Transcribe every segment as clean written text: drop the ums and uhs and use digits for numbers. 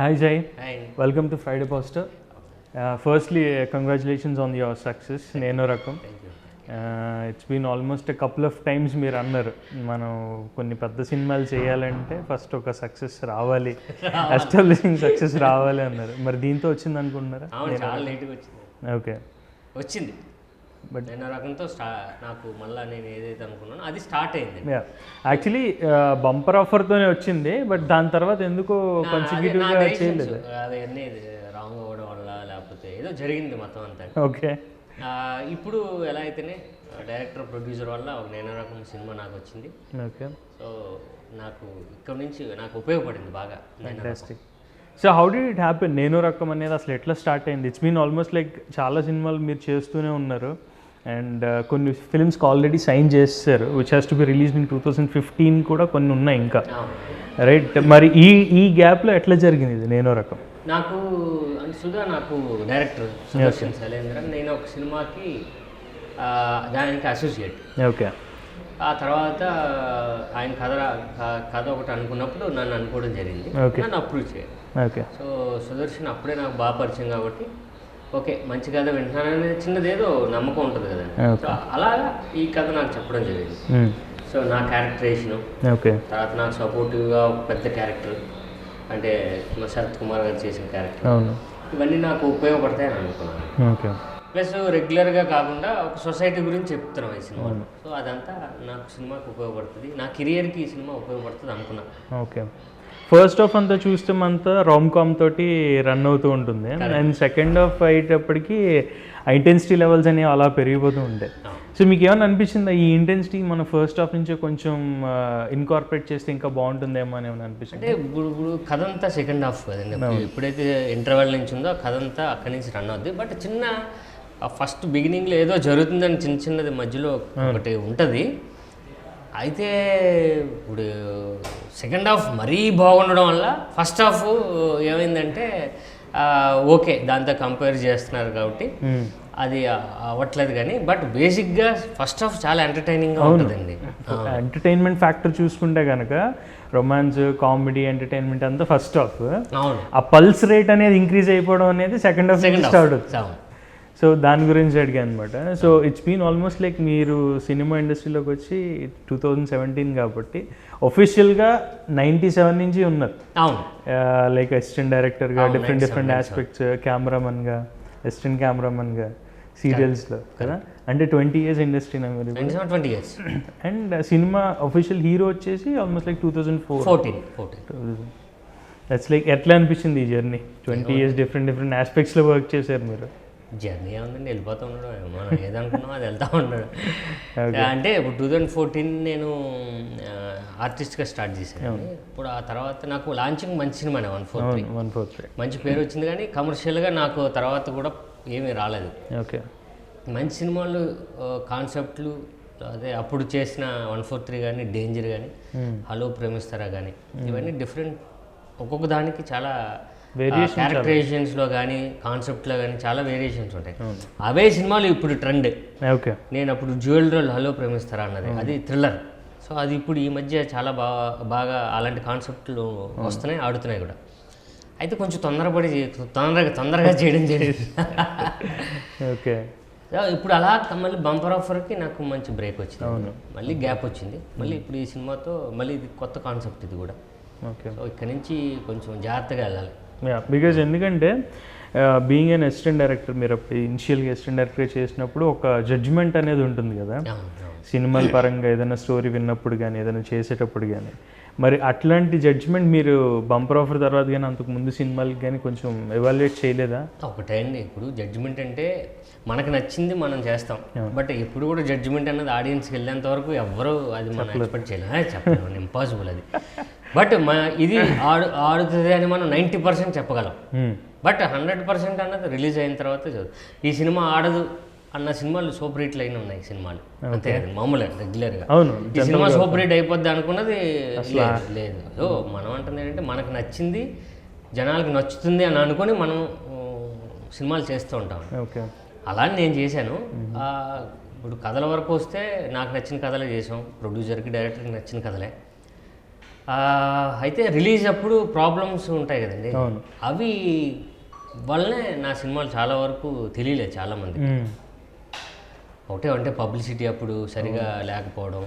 Hi Jai, Hi. welcome to Friday Poster. Firstly, congratulations on your success. Nenu Rakam. Thank you. It's been almost a couple of times మీరు అన్నారు మనం కొన్ని పెద్ద సినిమాలు చేయాలంటే first ఒక సక్సెస్ రావాలి, ఎస్టాబ్లిషింగ్ సక్సెస్ రావాలి అన్నారు. మరి దీంతో వచ్చింది అనుకుంటున్నారా? అవును, చాలా లేట్గా వచ్చింది. ఓకే, వచ్చింది బట్ నేను రకంతో నాకు మళ్ళీ నేను ఏదైతే అనుకున్నానో అది స్టార్ట్ అయింది. యాక్చువల్లీ బంపర్ ఆఫర్తోనే వచ్చింది, బట్ దాని తర్వాత ఎందుకో కన్సిక్యూటివ్గా చేయలేదు. అవన్నీ రాంగ్ అవ్వడం వల్ల లేకపోతే ఏదో జరిగింది మొత్తం అంతా. ఓకే, ఇప్పుడు ఎలా అయితేనే డైరెక్టర్ ప్రొడ్యూసర్ వల్ల ఒక నేను రకం సినిమా నాకు వచ్చింది. ఓకే, సో నాకు ఇక్కడ నుంచి నాకు ఉపయోగపడింది బాగా. Fantastic. So how did it happen? నేను రకం అనేది అసలు ఎట్లా స్టార్ట్ అయింది? ఇట్స్ మీన్ ఆల్మోస్ట్ లైక్ చాలా సినిమాలు మీరు చేస్తూనే ఉన్నారు అండ్ కొన్ని ఫిల్మ్స్కి ఆల్రెడీ సైన్ చేస్తారు which has to be released in 2015 కూడా కొన్ని ఉన్నాయి ఇంకా, రైట్? మరి ఈ గ్యాప్లో ఎట్లా జరిగింది ఇది నేను రకం? నాకు సుధా నాకు డైరెక్టర్ సుదర్శన్ శైలేంద్ర, నేను ఒక సినిమాకి దానికి అసోసియేట్. ఓకే, ఆ తర్వాత ఆయన కథ ఒకటి అనుకున్నప్పుడు నన్ను అనుకోవడం జరిగింది, నన్ను అప్రూవ్ చేయాలి. ఓకే, సో సుదర్శన్ అప్పుడే నాకు బాగా పరిచయం కాబట్టి ఓకే మంచి కథ వింటున్నాననే చిన్నది ఏదో నమ్మకం ఉంటుంది కదా. సో అలాగా ఈ కథ నాకు చెప్పడం జరిగింది. సో నా క్యారెక్టరేషను, ఓకే, తర్వాత నాకు సపోర్టివ్గా ఒక పెద్ద క్యారెక్టర్ అంటే శరత్ కుమార్ గారు చేసిన క్యారెక్టర్, ఇవన్నీ నాకు ఉపయోగపడతాయని అనుకున్నాను. ఓకే, ప్లస్ రెగ్యులర్గా కాకుండా ఒక సొసైటీ గురించి చెప్తున్నాం ఈ సినిమా. సో అదంతా నాకు సినిమాకి ఉపయోగపడుతుంది, నా కెరియర్కి ఈ సినిమా ఉపయోగపడుతుంది అనుకున్నాను. ఓకే, ఫస్ట్ హాఫ్ అంతా చూస్తే అంతా రామ్ కామ్ తోటి రన్ అవుతూ ఉంటుంది అండ్ సెకండ్ హాఫ్ అయ్యేటప్పటికి ఇంటెన్సిటీ లెవెల్స్ అనేవి అలా పెరిగిపోతూ ఉంటాయి. సో మీకు ఏమైనా అనిపించిందా ఈ ఇంటెన్సిటీ మన ఫస్ట్ హాఫ్ నుంచే కొంచెం ఇన్కార్పొరేట్ చేస్తే ఇంకా బాగుంటుందేమో అని ఏమైనా అనిపించింది? అంటే ఇప్పుడు కథ అంతా సెకండ్ హాఫ్ కదండి, ఎప్పుడైతే ఇంటర్వెల్ నుంచి ఉందో కథ అంతా అక్కడి నుంచి రన్ అవుద్ది. బట్ చిన్న ఫస్ట్ బిగినింగ్లో ఏదో జరుగుతుందని చిన్నది మధ్యలో ఒకటి ఉంటుంది. అయితే ఇప్పుడు సెకండ్ హాఫ్ మరీ బాగుండడం వల్ల ఫస్ట్ హాఫ్ ఏమైందంటే ఓకే దాంతో కంపేర్ చేస్తున్నారు కాబట్టి అది అవ్వట్లేదు. కానీ బట్ బేసిక్గా ఫస్ట్ హాఫ్ చాలా ఎంటర్టైనింగ్గా ఉంటుందండి. ఎంటర్టైన్మెంట్ ఫ్యాక్టర్ చూసుకుంటే కనుక రొమాన్స్, కామెడీ, ఎంటర్టైన్మెంట్ అంతా ఫస్ట్ హాఫ్. అవును, ఆ పల్స్ రేట్ అనేది ఇంక్రీజ్ అయిపోవడం అనేది సెకండ్ హాఫ్ స్టార్ట్ అవుతుంది. సో దాని గురించి అడిగాను అనమాట. So it's been almost like మీరు సినిమా ఇండస్ట్రీలోకి వచ్చి 2017 కాబట్టి ఒఫిషియల్గా 97 నుంచి ఉన్నారు. అవును, లైక్ అసిస్టెంట్ డైరెక్టర్గా డిఫరెంట్ ఆస్పెక్ట్స్, కెమెరామన్గా, అసిస్టెంట్ కెమెరామన్గా సీరియల్స్లో కదా. అంటే 20 years ఇండస్ట్రీ నా మీరు. 20 years. And cinema official hero వచ్చేసి ఆల్మోస్ట్ లైక్ 2014. దట్స్ లైక్ ఎట్లా అనిపించింది ఈ జర్నీ? 20 years డిఫరెంట్ ఆస్పెక్ట్స్లో వర్క్ చేశారు మీరు. జర్నీ ఏముందండి, వెళ్ళిపోతూ ఉండడం, మనం ఏదనుకున్నామో అది వెళ్తూ ఉండడం. అంటే ఇప్పుడు 2014 నేను ఆర్టిస్ట్గా స్టార్ట్ చేశాను. ఇప్పుడు ఆ తర్వాత నాకు లాంచింగ్ మంచి సినిమానే 143 మంచి పేరు వచ్చింది. కానీ కమర్షియల్గా నాకు తర్వాత కూడా ఏమీ రాలేదు. ఓకే, మంచి సినిమాలు కాన్సెప్ట్లు అదే అప్పుడు చేసిన 143 కానీ, డేంజర్ కానీ, హలో ప్రేమిస్తారా కానీ, ఇవన్నీ డిఫరెంట్. ఒక్కొక్క దానికి చాలా క్యారెక్టరైజేషన్స్లో కానీ కాన్సెప్ట్లో కానీ చాలా వేరియేషన్స్ ఉంటాయి. అవే సినిమాలు ఇప్పుడు ట్రెండ్. ఓకే, నేను అప్పుడు జ్యువెల్ రోల్ హలో ప్రేమిస్తారా అన్నది అది థ్రిల్లర్. సో అది ఇప్పుడు ఈ మధ్య చాలా బాగా అలాంటి కాన్సెప్ట్లు వస్తున్నాయి, ఆడుతున్నాయి కూడా. అయితే కొంచెం తొందరగా చేయడం జరిగింది. ఓకే, ఇప్పుడు అలా మళ్ళీ బంపర్ ఆఫర్కి నాకు మంచి బ్రేక్ వచ్చింది, మళ్ళీ గ్యాప్ వచ్చింది. మళ్ళీ ఇప్పుడు ఈ సినిమాతో మళ్ళీ ఇది కొత్త కాన్సెప్ట్ ఇది కూడా. ఓకే, సో ఇక్కడ నుంచి కొంచెం జాగ్రత్తగా వెళ్ళాలి. బికాజ్ ఎందుకంటే బీయింగ్ అన్ అసిస్టెంట్ డైరెక్టర్, మీరు అప్పుడు ఇనిషియల్గా అసిస్టెంట్ డైరెక్టర్ చేసినప్పుడు ఒక జడ్జ్మెంట్ అనేది ఉంటుంది కదా సినిమాల పరంగా, ఏదైనా స్టోరీ విన్నప్పుడు కానీ ఏదైనా చేసేటప్పుడు కానీ. మరి అట్లాంటి జడ్జ్మెంట్ మీరు బంపర్ ఆఫర్ తర్వాత కానీ అంతకు ముందు సినిమాలకి కానీ కొంచెం ఎవాల్యుయేట్ చేయలేదా? ఒకటే అండి, ఇప్పుడు జడ్జ్మెంట్ అంటే మనకు నచ్చింది మనం చేస్తాం. బట్ ఎప్పుడు కూడా జడ్జ్మెంట్ అన్నది ఆడియన్స్కి వెళ్ళేంత వరకు ఎవరు అది మనం ఎక్స్పెక్ట్ చేయలేము, చెప్పలేము, ఇంపాసిబుల్ అది. బట్ ఇది ఆడుతుంది అని మనం 90% చెప్పగలం. బట్ 100% అన్నది రిలీజ్ అయిన తర్వాత ఈ సినిమా ఆడదు అన్న సినిమాలు సూపర్ హిట్లు అయిన ఉన్నాయి సినిమాలు, అంతే కదా మామూలుగా రెగ్యులర్గా. ఈ సినిమా సూపర్ హిట్ అయిపోద్ది అనుకున్నది లేదు. సో మనం అంటుంది ఏంటంటే మనకు నచ్చింది జనాలకు నచ్చుతుంది అని అనుకుని మనం సినిమాలు చేస్తూ ఉంటాం. అలా నేను చేశాను. ఇప్పుడు కథల వరకు వస్తే నాకు నచ్చిన కథలే చేసాం, ప్రొడ్యూసర్కి డైరెక్టర్కి నచ్చిన కథలే. అయితే రిలీజ్ అప్పుడు ప్రాబ్లమ్స్ ఉంటాయి కదండి, అవును. అవి వల్లనే నా సినిమాలు చాలా వరకు తెలియలేదు చాలామంది. ఒకటే అంటే పబ్లిసిటీ అప్పుడు సరిగా లేకపోవడం,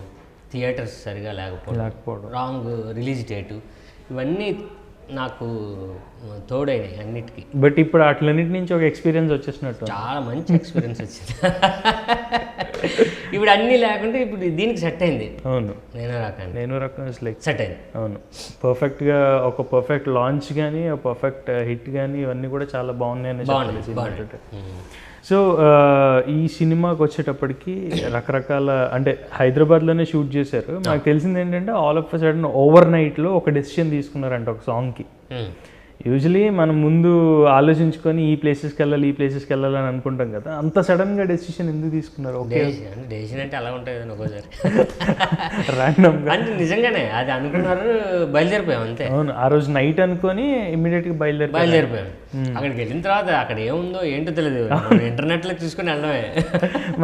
థియేటర్స్ సరిగా లేకపోవడం, రాంగ్ రిలీజ్ డేటు, ఇవన్నీ నాకు తోడైనాయి అన్నిటికీ. బట్ ఇప్పుడు అట్లన్నిటి నుంచి ఒక ఎక్స్పీరియన్స్ వచ్చేసినట్టు, చాలా మంచి ఎక్స్పీరియన్స్ వచ్చింది. ఇప్పుడు అన్నీ లేకుంటే ఇప్పుడు దీనికి సెట్ అయింది. అవును, నేను రకం లైక్ సెట్ అయింది. అవును, పర్ఫెక్ట్గా ఒక పర్ఫెక్ట్ లాంచ్ కానీ ఒక పర్ఫెక్ట్ హిట్ కానీ ఇవన్నీ కూడా చాలా బాగున్నాయని చెప్పాలి. సో ఈ సినిమాకి వచ్చేటప్పటికి రకరకాల అంటే హైదరాబాద్లోనే షూట్ చేశారు. నాకు తెలిసింది ఏంటంటే all of a sudden over నైట్లో ఒక డెసిషన్ తీసుకున్నారంట ఒక సాంగ్కి. యూజువలీ మనం ముందు ఆలోచించుకొని ఈ ప్లేసెస్కి వెళ్ళాలి అని అనుకుంటాం కదా, అంత సడన్గా డెసిషన్ ఎందుకు తీసుకున్నారు? ఓకే, డెసిషన్ అంటే అలా ఉంటుంది కదా ఒక్కోసారి ర్యాండమ్గా. అంటే నిజంగానే అది అనుకున్నారు, బయలుదేరిపోయాం అంతే. అవును, ఆ రోజు నైట్ అనుకొని ఇమ్మీడియట్గా బయలుదేరిపోయాం. అక్కడికి వెళ్ళిన తర్వాత అక్కడ ఏముందో ఏంటో తెలియదు, ఇంటర్నెట్లో చూసుకొని వెళ్ళడమే.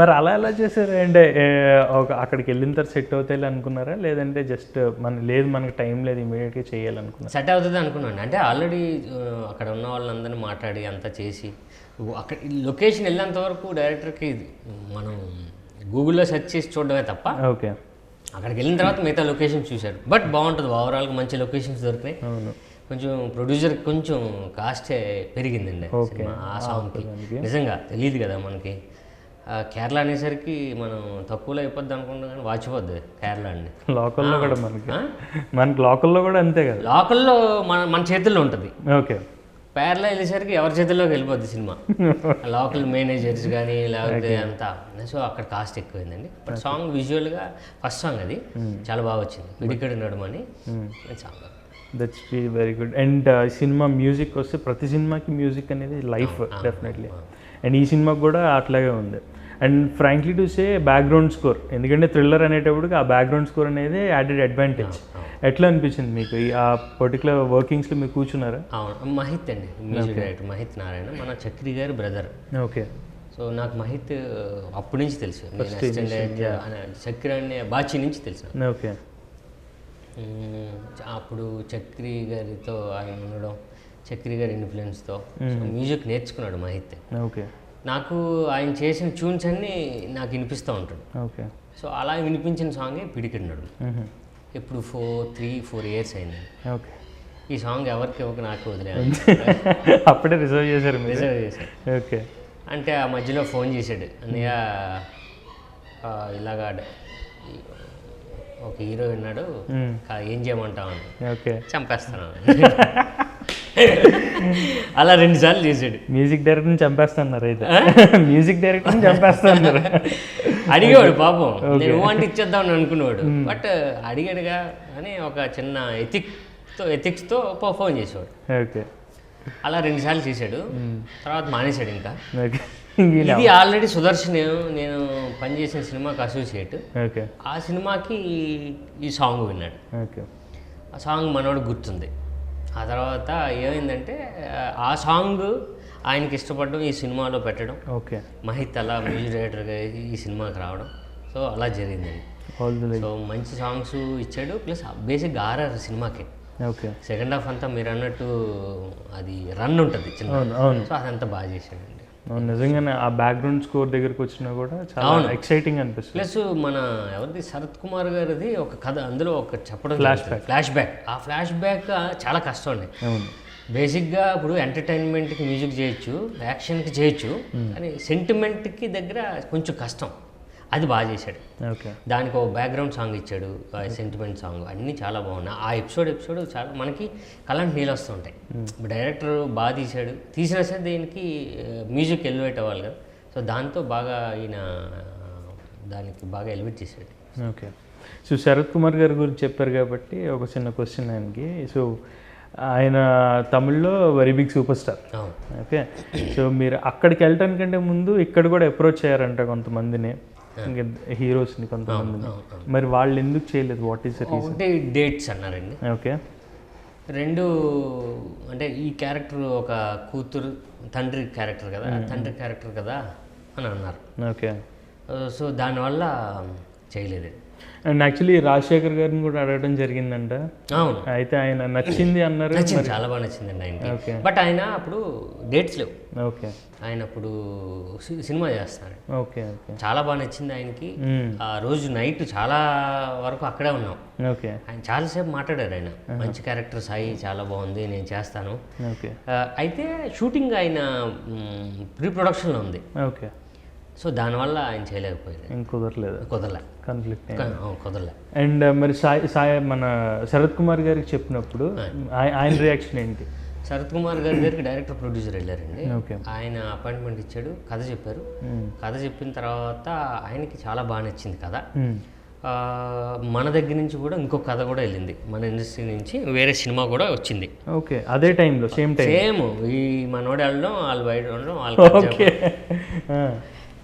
మరి అలా ఎలా చేశారు అంటే అక్కడికి వెళ్ళిన తర్వాత సెట్ అవుతాయి అనుకున్నారా, లేదంటే జస్ట్ మనకి టైం లేదు ఇమ్మీడియట్గా చేయాలనుకున్నారు? సెట్ అవుతుంది అనుకున్నాను. అంటే ఆల్రెడీ అక్కడ ఉన్న వాళ్ళందరినీ మాట్లాడి అంతా చేసి అక్కడ లొకేషన్ వెళ్ళేంత వరకు డైరెక్టర్కి మనం గూగుల్లో సెర్చ్ చేసి చూడడమే తప్ప, ఓకే, అక్కడికి వెళ్ళిన తర్వాత మిగతా లొకేషన్స్ చూశారు. బట్ బాగుంటుంది, ఓవరాల్గా మంచి లొకేషన్స్ దొరికినాయి. కొంచెం ప్రొడ్యూసర్ కొంచెం కాస్టే పెరిగిందండి ఆ సాంగ్కి. నిజంగా తెలియదు కదా మనకి, కేరళ అనేసరికి మనం తక్కువలో అయిపోద్ది అనుకుంటాం కానీ వాచిపోద్ది కేరళ అండి. లోకల్లో కూడా మనకి లోకల్లో కూడా అంతే కదా, లోకల్లో మన చేతుల్లో ఉంటుంది. ఓకే, కేరళ వెళ్ళేసరికి ఎవరి చేతుల్లోకి వెళ్ళిపోద్ది సినిమా, లోకల్ మేనేజర్స్ కానీ లేకపోతే అంతా. సో అక్కడ కాస్ట్ ఎక్కువైందండి. బట్ సాంగ్ విజువల్గా ఫస్ట్ సాంగ్ అది చాలా బాగా వచ్చింది, పిడికెడు నడుమని song. That's very good. And cinema music వస్తే ప్రతి సినిమాకి మ్యూజిక్ అనేది లైఫ్ డెఫినెట్లీ, అండ్ ఈ సినిమాకి కూడా అట్లాగే ఉంది. And frankly to say background score, ఎందుకంటే థ్రిల్లర్ అనేటప్పుడు ఆ బ్యాక్గ్రౌండ్ స్కోర్ అనేది యాడెడ్ అడ్వాంటేజ్. ఎట్లా అనిపించింది మీకు ఆ పర్టికులర్ వర్కింగ్స్లో మీరు కూర్చున్నారా? అవును, మహిత్ అండి మ్యూజిక్ డైరెక్టర్, మహిత్ నారాయణ, మన చక్రి గారి బ్రదర్. ఓకే, సో నాకు మహిత్ అప్పటి నుంచి తెలుసు, చక్రి అనే బాచి నుంచి తెలుసు. ఓకే, అప్పుడు చక్రి గారితో ఆయన ఉండడం, చక్రి గారి ఇన్ఫ్లుయెన్స్తో మ్యూజిక్ నేర్చుకున్నాడు మహిత్. ఓకే, నాకు ఆయన చేసిన ట్యూన్స్ అన్నీ నాకు వినిపిస్తూ ఉంటాడు. ఓకే, సో అలా వినిపించిన సాంగే పిడికిడినాడు. ఇప్పుడు 3-4 ఇయర్స్ అయింది. ఓకే, ఈ సాంగ్ ఎవరికి నాకు వదిలేదు, అప్పుడే రిజర్వ్ చేశారు. ఓకే, అంటే ఆ మధ్యలో ఫోన్ చేశాడు, అన్నయ్య ఇలాగా ఒక హీరో విన్నాడు, ఏం చేయమంటావు అని. ఓకే, చంపేస్తాను అలా 2 సార్లు చేశాడు. మ్యూజిక్ డైరెక్టర్ని చంపేస్తున్నారు అయితే, మ్యూజిక్ డైరెక్టర్ని చంపేస్తున్నారు. అడిగాడు పాపం, నేను అంటే ఇచ్చేద్దామని అనుకునేవాడు, బట్ అడిగాడుగా అని ఒక చిన్న ఎథిక్స్తో ఫోన్ చేసేవాడు. ఓకే, అలా 2 సార్లు చేశాడు, తర్వాత మానేశాడు. ఇంకా ఇది ఆల్రెడీ సుదర్శన్ నేను పనిచేసిన సినిమాకి అసోసియేట్, ఆ సినిమాకి ఈ సాంగ్ విన్నాడు. ఆ సాంగ్ మనోడు గుర్తుంది. ఆ తర్వాత ఏమైందంటే ఆ సాంగ్ ఆయనకి ఇష్టపడడం, ఈ సినిమాలో పెట్టడం, ఓకే, మహిత్ అలా మ్యూజిక్ డైరెక్టర్గా ఈ సినిమాకి రావడం, సో అలా జరిగిందండి. సో మంచి సాంగ్స్ ఇచ్చాడు, ప్లస్ బేసిక్గా ఆర్ఆర్ సినిమాకి. ఓకే, సెకండ్ హాఫ్ అంతా మీరు అన్నట్టు అది రన్ ఉంటుంది చిన్న, సో అదంతా బాగా చేశాడండి. నిజంగానే ఆ బ్యాక్గ్రౌండ్ స్కోర్ దగ్గరికి వచ్చినా కూడా చాలా ఎక్సైటింగ్ అనిపిస్తుంది. ప్లస్ మన ఎవరిది శరత్ కుమార్ గారిది ఒక కథ, అందులో ఒక చెప్పడం ఫ్లాష్ బ్యాక్. ఆ ఫ్లాష్ బ్యాక్ చాలా కష్టం అండి. బేసిక్గా ఇప్పుడు ఎంటర్టైన్మెంట్కి మ్యూజిక్ చేయొచ్చు, యాక్షన్కి చేయొచ్చు, కానీ సెంటిమెంట్కి దగ్గర కొంచెం కష్టం. అది బాగా చేశాడు. దానికి ఒక బ్యాక్గ్రౌండ్ సాంగ్ ఇచ్చాడు, సెంటిమెంట్ సాంగ్, అన్నీ చాలా బాగున్నాయి. ఆ ఎపిసోడ్ చాలా మనకి కళ్ళంటి నీళ్ళు వస్తుంటాయి. డైరెక్టర్ బాగా తీసినా సరే దీనికి మ్యూజిక్ ఎలివేట్ అవ్వాలి కదా, సో దాంతో బాగా ఈయన దానికి బాగా ఎలివేట్ చేశాడు. ఓకే, సో శరత్ కుమార్ గారి గురించి చెప్పారు కాబట్టి ఒక చిన్న క్వశ్చన్ ఆయనకి. సో ఆయన తమిళ్లో very big super star. Okay, so మీరు అక్కడికి వెళ్ళటానికంటే ముందు ఇక్కడ కూడా అప్రోచ్ అయ్యారంట కొంతమందిని, హీరోస్ని కొంతమందిని. మరి వాళ్ళు ఎందుకు చేయలేదు? What is the reason? ఒకటి డేట్స్ అన్నారండి. ఓకే, 2 అంటే ఈ క్యారెక్టర్ ఒక తండ్రి క్యారెక్టర్ కదా అని అన్నారు. ఓకే, సో దానివల్ల చేయలేదు. అండ్ యాక్చువల్లీ రాజశేఖర్ గారిని కూడా అడగడం జరిగిందంట, అవును, అయితే ఆయన నచ్చింది అన్నారు. నచ్చింది, చాలా బాగా నచ్చిందండి ఆయనకి. బట్ ఆయన అప్పుడు డేట్స్ లేవు. ఓకే. ఆయన అప్పుడు సినిమా చేస్తాడు. ఓకే. ఓకే. చాలా బాగా నచ్చింది ఆయనకి. ఆ రోజు నైట్ చాలా వరకు అక్కడే ఉన్నాం. ఓకే. ఆయన చాలాసేపు మాట్లాడారు. ఆయన మంచి క్యారెక్టర్ సాయి, చాలా బాగుంది, నేను చేస్తాను. ఓకే. అయితే షూటింగ్ ఆయన ప్రీ ప్రొడక్షన్లో ఉంది. ఓకే. సో దానివల్ల ఆయన చేయలేకపోయింది, కుదరలే. అండ్ మరి సాయి మన శరత్ కుమార్ గారికి చెప్పినప్పుడు ఆయన రియాక్షన్ ఏంటి? శరత్ కుమార్ గారి దగ్గరికి డైరెక్టర్ ప్రొడ్యూసర్ వెళ్ళారండి. ఆయన అపాయింట్మెంట్ ఇచ్చాడు, కథ చెప్పారు. కథ చెప్పిన తర్వాత ఆయనకి చాలా బాగా నచ్చింది కథ. మన దగ్గర నుంచి కూడా ఇంకొక కథ కూడా వెళ్ళింది, మన ఇండస్ట్రీ నుంచి వేరే సినిమా కూడా వచ్చింది. ఓకే, అదే టైంలో సేమ్ ఈ మనోడు వెళ్ళడం, వాళ్ళు బయట ఉండడం, వాళ్ళు.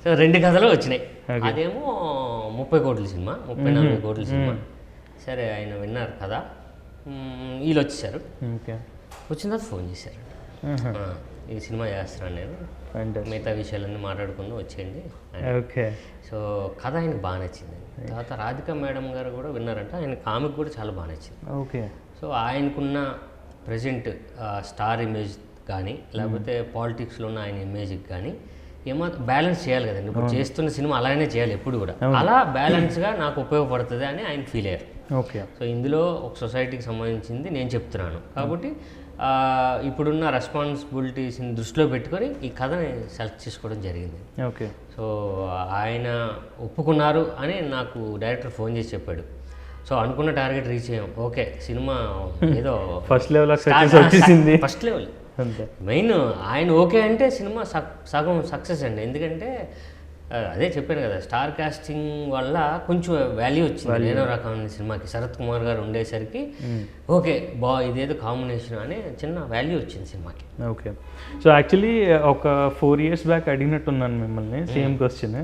సో 2 కథలు వచ్చినాయి. అదేమో 30 కోట్ల సినిమా, 30-40 కోట్ల సినిమా. సరే, ఆయన విన్నారు కదా, వీళ్ళు వచ్చేసారు. వచ్చిన తర్వాత ఫోన్ చేశారు, ఈ సినిమా చేస్తున్నాను నేను, మిగతా విషయాలన్నీ మాట్లాడుకుందాం, వచ్చేయండి. ఓకే. సో కథ ఆయనకు బాగా నచ్చింది. తర్వాత రాధిక మేడం గారు కూడా విన్నారంట, ఆయన కామిక్ కూడా చాలా బాగా నచ్చింది. ఓకే. సో ఆయనకున్న ప్రజెంట్ స్టార్ ఇమేజ్ కానీ, లేకపోతే పాలిటిక్స్లో ఉన్న ఆయన ఇమేజ్కి కానీ ఏమాత్రం బ్యాలెన్స్ చేయాలి కదండి. ఇప్పుడు చేస్తున్న సినిమా అలానే చేయాలి ఎప్పుడు కూడా, అలా బ్యాలెన్స్గా నాకు ఉపయోగపడుతుంది అని ఆయన ఫీల్ అయ్యారు. ఓకే. సో ఇందులో ఒక సొసైటీకి సంబంధించింది నేను చెప్తున్నాను కాబట్టి ఇప్పుడున్న రెస్పాన్సిబిలిటీస్ని దృష్టిలో పెట్టుకొని ఈ కథని సెలెక్ట్ చేసుకోవడం జరిగింది. ఓకే. సో ఆయన ఒప్పుకున్నారు అని నాకు డైరెక్టర్ ఫోన్ చేసి చెప్పాడు. సో అనుకున్న టార్గెట్ రీచ్ అయ్యాం. ఓకే, సినిమా ఏదో ఫస్ట్ లెవెల్ వచ్చేసింది. ఫస్ట్ లెవెల్ మెయిన్ ఆయన ఓకే అంటే సినిమా సగం సక్సెస్ అండి. ఎందుకంటే అదే చెప్పాను కదా, స్టార్ కాస్టింగ్ వల్ల కొంచెం వాల్యూ వచ్చింది ఏదో రకమైన సినిమాకి. శరత్ కుమార్ గారు ఉండేసరికి ఓకే ఇదేదో కాంబినేషన్ అనే చిన్న వాల్యూ వచ్చింది సినిమాకి. ఓకే. సో యాక్చువల్లీ ఒక 4 years బ్యాక్ అడిగినట్టున్నాను మిమ్మల్ని సేమ్ క్వశ్చన్.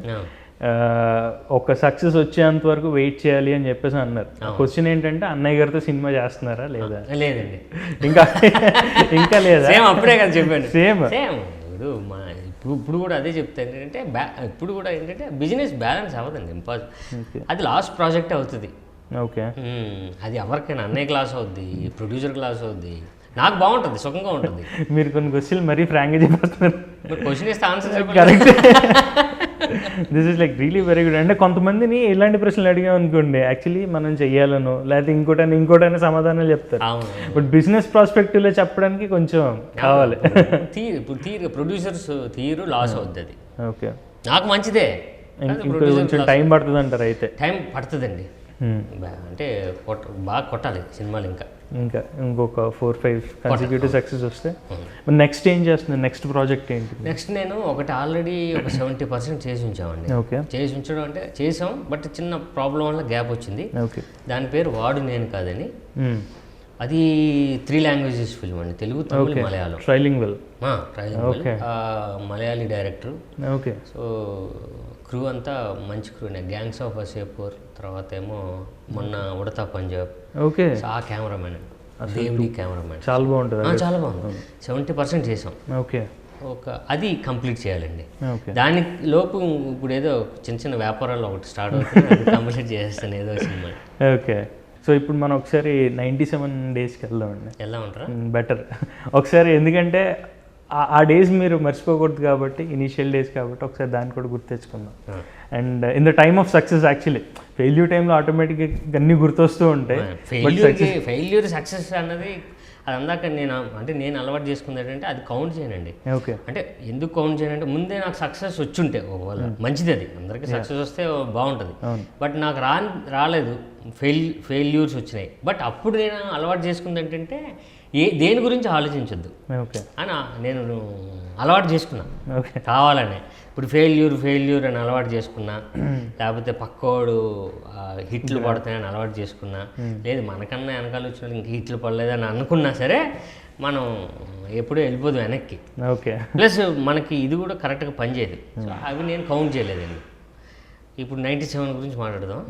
ఒక సక్సెస్ వచ్చేంత వరకు వెయిట్ చేయాలి అని చెప్పేసి అన్నారు. క్వశ్చన్ ఏంటంటే అన్నయ్య గారితో సినిమా చేస్తున్నారా లేదా? లేదండి, ఇంకా లేదా? అప్పుడే కదా చెప్పాను. సేమ్ ఇప్పుడు కూడా అదే చెప్తాను ఏంటంటే ఇప్పుడు కూడా ఏంటంటే బిజినెస్ బ్యాలెన్స్ అవ్వదండి, ఇంపాసిబుల్. అది లాస్ట్ ప్రాజెక్ట్ అవుతుంది. ఓకే. అది ఎవరికైనా అన్నయ్య క్లాస్ అవుద్ది, ప్రొడ్యూసర్ క్లాస్ అవుద్ది, నాకు బాగుంటుంది, సుఖంగా ఉంటుంది. మీరు కొన్ని క్వశ్చన్లు మరీ ఫ్రాంక్గా చెప్పేస్తున్నారు. క్వశ్చన్ ఇస్తే answer correct. This is like really very good. అంటే కొంతమందిని ఇలాంటి ప్రశ్నలు అడిగాం అనుకోండి, యాక్చువల్లీ మనం చెయ్యాలను లేకపోతే ఇంకోటని సమాధానాలు చెప్తారు. బట్ బిజినెస్ ప్రాస్పెక్టివ్లో చెప్పడానికి కొంచెం కావాలి. ఇప్పుడు ప్రొడ్యూసర్స్ తీరు లాస్ అవుద్ది, అది ఓకే నాకు మంచిదే. కొంచెం టైం పడుతుంది అంటారు. అయితే టైం పడుతుందండి, అంటే బాగా కొట్టాలి సినిమాలు. ఇంకా ఇంకొక 4-5 కన్సిక్యూటివ్ సక్సెస్ వస్తే నెక్స్ట్ ఏం చేస్తుంది? నెక్స్ట్ ప్రాజెక్ట్ ఏంటి? నెక్స్ట్ నేను ఒకటి ఆల్రెడీ ఒక 70% చేసి ఉంచామండి. ఓకే. చేసి ఉంచడం అంటే చేసాం, బట్ చిన్న ప్రాబ్లం వల్ల గ్యాప్ వచ్చింది. ఓకే. దాని పేరు వాడు నేను కాదని. అది 3 languages ఫిల్మ్ అండి, Telugu, Tamil, Malayalam. Trilingual. Malayali director. Okay. So crew అంతా మంచి క్రూనే, గ్యాంగ్స్ ఆఫ్ వసేపూర్, తర్వాత ఏమో మొన్న ఉడతా పంజాబ్. ఓకే. ఆ కెమెరామెన్ దేవుడి కెమెరామెన్ చాలా బాగుంటుంది. చాలా బాగుంది. 70% చేసాం. ఓకే. అది కంప్లీట్ చేయాలండి. ఓకే. దాని లోపు ఇప్పుడు ఏదో చిన్న చిన్న వ్యాపారాలు ఒకటి స్టార్ట్ అవుతుంది, అది కంప్లీట్ చేస్తాను ఏదో సినిమా. ఓకే. సో ఇప్పుడు మనం ఒకసారి 97 daysకి వెళ్దామండి. వెళ్దామంటారా? బెటర్ ఒకసారి, ఎందుకంటే ఆ డేస్ మీరు మర్చిపోకూడదు కాబట్టి, ఇనీషియల్ డేస్ కాబట్టి ఒకసారి దాన్ని కూడా గుర్తు తెచ్చుకుందాం. And in the time of success, actually failure టైంలో ఆటోమేటిక్గా అన్నీ గుర్తొస్తూ ఉంటాయి. ఫెయిల్యూర్ సక్సెస్ అన్నది అది అందాక నేను అలవాటు చేసుకుంది ఏంటంటే అది కౌంట్ చేయనండి. ఓకే. అంటే ఎందుకు కౌంట్ చేయనంటే ముందే నాకు సక్సెస్ వచ్చుంటే ఒకవేళ మంచిది, అది అందరికీ సక్సెస్ వస్తే బాగుంటుంది. బట్ నాకు రాలేదు, ఫెయిల్యూర్స్ వచ్చినాయి. బట్ అప్పుడు నేను అలవాటు చేసుకుంది ఏంటంటే దేని గురించి ఆలోచించొద్దు అని నేను అలవాటు చేసుకున్నా కావాలని. ఇప్పుడు ఫెయిల్యూర్ అని అలవాటు చేసుకున్నా, లేకపోతే పక్కోడు హిట్లు పడతాయని అలవాటు చేసుకున్నా, లేదు మనకన్నా వెనకాల వచ్చిన ఇంక హిట్లు పడలేదని అనుకున్నా సరే మనం ఎప్పుడూ వెళ్ళిపోదు వెనక్కి. ఓకే. ప్లస్ మనకి ఇది కూడా కరెక్ట్గా పనిచేయదు. సో అవి నేను కౌంట్ చేయలేదండి. ఇప్పుడు 97 గురించి మాట్లాడదాం.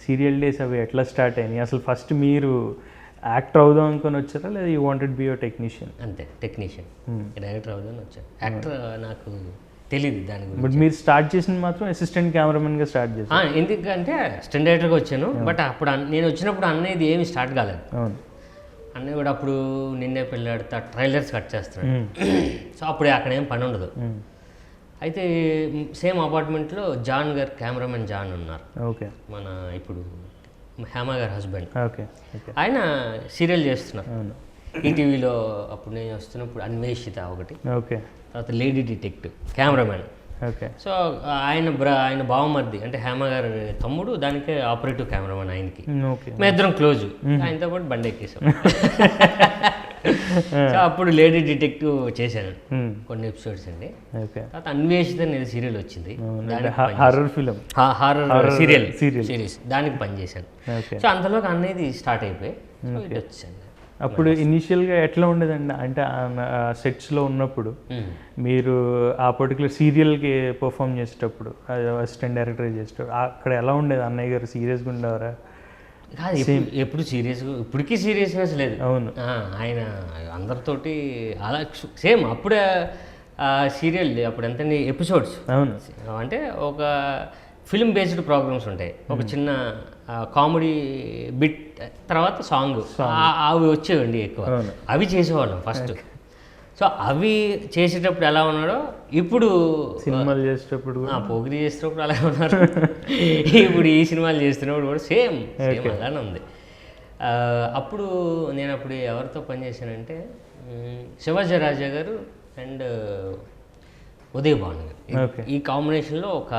సీరియల్ డేస్ అవి ఎట్లా స్టార్ట్ అయినాయి అసలు? ఫస్ట్ మీరు యాక్టర్ అవుదాం అనుకొని వచ్చారా, లేదా you wanted be your technician? అంతే, టెక్నీషియన్. డైరెక్టర్ అవుదామని వచ్చాను. యాక్టర్ నాకు తెలియదు దాని గురించి. బట్ మీరు స్టార్ట్ చేసింది మాత్రం అసిస్టెంట్ కెమెరామెన్గా స్టార్ట్ చేశారు. ఎందుకంటే అసిస్టెంట్ డైరెక్టర్గా వచ్చాను. బట్ అప్పుడు నేను వచ్చినప్పుడు అన్నయ్య ఇది ఏమి స్టార్ట్ కాలేదు. అవును. అన్నయ్య కూడా అప్పుడు నిన్నే పెళ్ళాడుతా ట్రైలర్స్ కట్ చేస్తున్నాడు. సో అప్పుడు అక్కడ ఏం పని ఉండదు. అయితే సేమ్ అపార్ట్మెంట్లో జాన్ గారు, కెమెరామెన్ జాన్ ఉన్నారు. ఓకే. మన ఇప్పుడు హేమ గారి హస్బెండ్. ఓకే. ఆయన సీరియల్ చేస్తున్నారు అవును. ఈటీవీలో. అప్పుడు నేను వస్తున్నప్పుడు అన్వేషిత ఒకటి, ఓకే. తర్వాత lady detective cameraman. Okay. So ఆయన బావమర్ది అంటే హేమ గారి తమ్ముడు దానికే ఆపరేటివ్ కెమెరామెన్ ఆయనకి. ఓకే. మేము ఇద్దరం క్లోజ్. ఆయనతో పాటు బండి ఎక్కేసాం. సో అప్పుడు లేడీ డిటెక్టివ్ చేశాను కొన్ని ఎపిసోడ్స్ అండి. ఓకే. తర్వాత అన్వేషిత అనేది సీరియల్ వచ్చింది, హారర్ ఫిలిం, హారర్ సిరీస్, దానికి పనిచేశాను. సో అంతలోకి అనేది స్టార్ట్ అయిపోయి ఇటు వచ్చాను. అప్పుడు ఇనీషియల్గా ఎట్లా ఉండేదండి? అంటే సెట్స్లో ఉన్నప్పుడు మీరు ఆ పర్టికులర్ సీరియల్కి పర్ఫామ్ చేసేటప్పుడు, అసిస్టెంట్ డైరెక్టర్ చేసేటప్పుడు అక్కడ ఎలా ఉండేది? అన్నయ్య గారు సీరియస్గా ఉండేవారా? కాదు, ఎప్పుడు సీరియస్గా, ఇప్పటికీ సీరియస్నెస్ లేదు. అవును. ఆయన అందరితోటి అలా సేమ్. అప్పుడే సీరియల్ అప్పుడు ఎంత ఎపిసోడ్స్. అవును. అంటే ఒక ఫిల్మ్ బేస్డ్ ప్రోగ్రామ్స్ ఉంటాయి. ఒక చిన్న కామెడీ బిట్, తర్వాత సాంగ్, అవి వచ్చేవండి ఎక్కువ. అవి చేసేవాళ్ళం ఫస్ట్. సో అవి చేసేటప్పుడు ఎలా ఉన్నాడో ఇప్పుడు సినిమాలు చేసేటప్పుడు, పోగిరి చేసేటప్పుడు అలా ఉన్నారు. ఇప్పుడు ఈ సినిమాలు చేస్తున్నప్పుడు కూడా సేమ్ అలానే ఉంది. అప్పుడు నేను ఎవరితో పనిచేశానంటే శివాజీ రాజా గారు అండ్ ఉదయ్ భాను గారు. ఈ కాంబినేషన్లో ఒక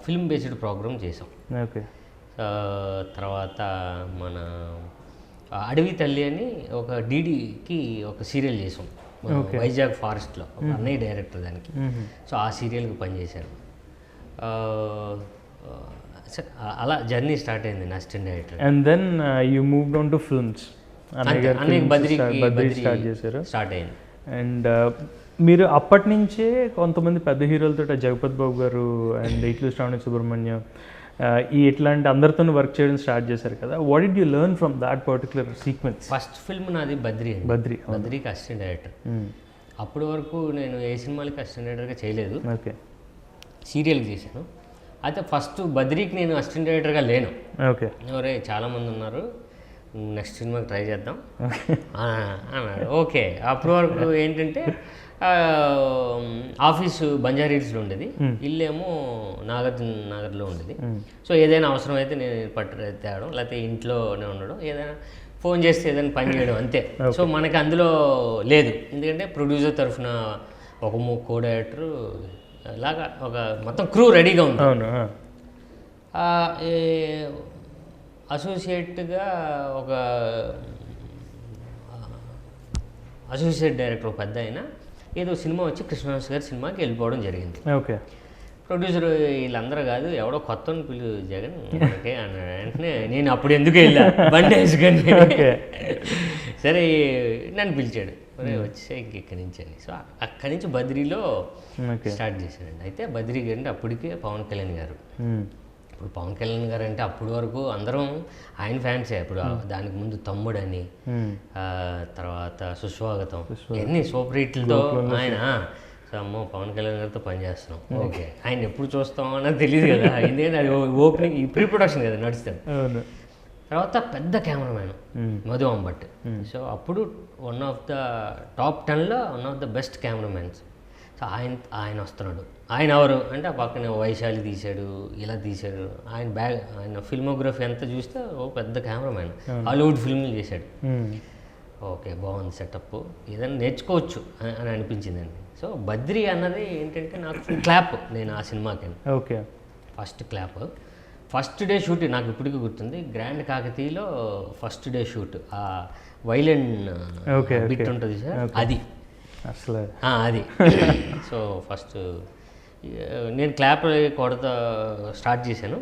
ఫిల్మ్ బేస్డ్ ప్రోగ్రామ్ చేసాం. ఓకే. తర్వాత మన అడవి తల్లి అని ఒక డీడీకి ఒక సీరియల్ చేసాం వైజాగ్ ఫారెస్ట్లో, ఒక అన్నయ్య డైరెక్టర్ దానికి. సో ఆ సీరియల్కి పనిచేశాను. అలా జర్నీ స్టార్ట్ అయింది నా assistant director. And then you moved on to films. Badri start చేశారు. స్టార్ట్ అయింది. అండ్ మీరు అప్పటి నుంచే కొంతమంది పెద్ద హీరోలతో, జగపతి బాబు గారు అండ్ ఇట్లు శ్రావణి సుబ్రహ్మణ్యం, ఇట్లాంటి అందరితో వర్క్ చేయడం స్టార్ట్ చేశారు కదా. What did you learn from that particular sequence? First film నాది బద్రీకి అసిస్టెంట్ డైరెక్టర్. అప్పటి వరకు నేను ఏ సినిమాలకి అసిస్టెంట్ డైరెక్టర్గా చేయలేదు. ఓకే. సీరియల్కి చేశాను. అయితే ఫస్ట్ బద్రీకి నేను అసిస్టెంట్ డైరెక్టర్గా లేను. ఓకే. ఎవరే చాలామంది ఉన్నారు, నెక్స్ట్ సినిమాకి ట్రై చేద్దాం అన్నాడు. ఓకే. అప్పటి వరకు ఏంటంటే ఆఫీసు బంజారీల్స్లో ఉండేది, ఇల్లేమో నాగర్లో ఉండేది. సో ఏదైనా అవసరం అయితే నేను తేవడం, లేకపోతే ఇంట్లోనే ఉండడం, ఏదైనా ఫోన్ చేస్తే ఏదైనా పని చేయడం, అంతే. సో మనకి అందులో లేదు, ఎందుకంటే ప్రొడ్యూసర్ తరఫున ఒక కో డైరెక్టరు ఇలాగా ఒక మొత్తం క్రూ రెడీగా ఉంది. అసోసియేట్గా ఒక అసోసియేట్ డైరెక్టర్ ఒక పెద్ద అయినా ఏదో సినిమా వచ్చి కృష్ణదాస్ గారి సినిమాకి వెళ్ళిపోవడం జరిగింది. ఓకే. ప్రొడ్యూసర్ వీళ్ళందరూ కాదు, ఎవడో కొత్తని పిలు జగన్ అంటే అన్నాడు. వెంటనే నేను అప్పుడు ఎందుకు వెళ్ళా బండి వేసుకొని. సరే నన్ను పిలిచాడు, వచ్చే ఇక్కడి నుంచి అని. సో అక్కడి నుంచి బద్రీలో స్టార్ట్ చేశానండి. అయితే బద్రీ గారు అంటే అప్పటికే పవన్ కళ్యాణ్ గారు. ఇప్పుడు పవన్ కళ్యాణ్ గారు అంటే అప్పటి వరకు అందరం ఆయన ఫ్యాన్సే. ఇప్పుడు దానికి ముందు తమ్ముడని, తర్వాత సుస్వాగతం, ఎన్ని సూపర్ హిట్లతో ఆయన. సో అమ్మో పవన్ కళ్యాణ్ గారితో పనిచేస్తున్నాం, ఓకే. ఆయన ఎప్పుడు చూస్తాం అన్నది తెలియదు కదా, ఎందుకంటే అది ఓపెనింగ్ ప్రీ ప్రొడక్షన్ కదా నడుస్తాడు. తర్వాత పెద్ద కెమెరామ్యాన్ మధు అంబట్. సో అప్పుడు వన్ ఆఫ్ ద టాప్ 10లో one of the best cameramans. So ఆయన వస్తున్నాడు. ఆయన ఎవరు అంటే ఆ పక్కన వైశాలి తీశాడు, ఇలా తీశాడు. ఆయన ఫిల్మోగ్రఫీ ఎంత చూస్తే ఓ పెద్ద కెమెరామ్యాన్, హాలీవుడ్ ఫిల్మ్లు చేశాడు. ఓకే, బాగుంది సెటప్, ఏదైనా నేర్చుకోవచ్చు అని అనిపించిందండి. సో బద్రీ అన్నది ఏంటంటే నాకు ఫుల్ క్లాప్ నేను ఆ సినిమాకి. Okay. First clap, first day shoot నాకు ఇప్పటికీ గుర్తుంది. గ్రాండ్ కాకతీయలో ఫస్ట్ డే షూట్, ఆ వైలెన్ బిట్ ఉంటుంది సార్, అది అసలు అది. సో ఫస్ట్ నేను క్లాప్ కొడతా స్టార్ట్ చేశాను.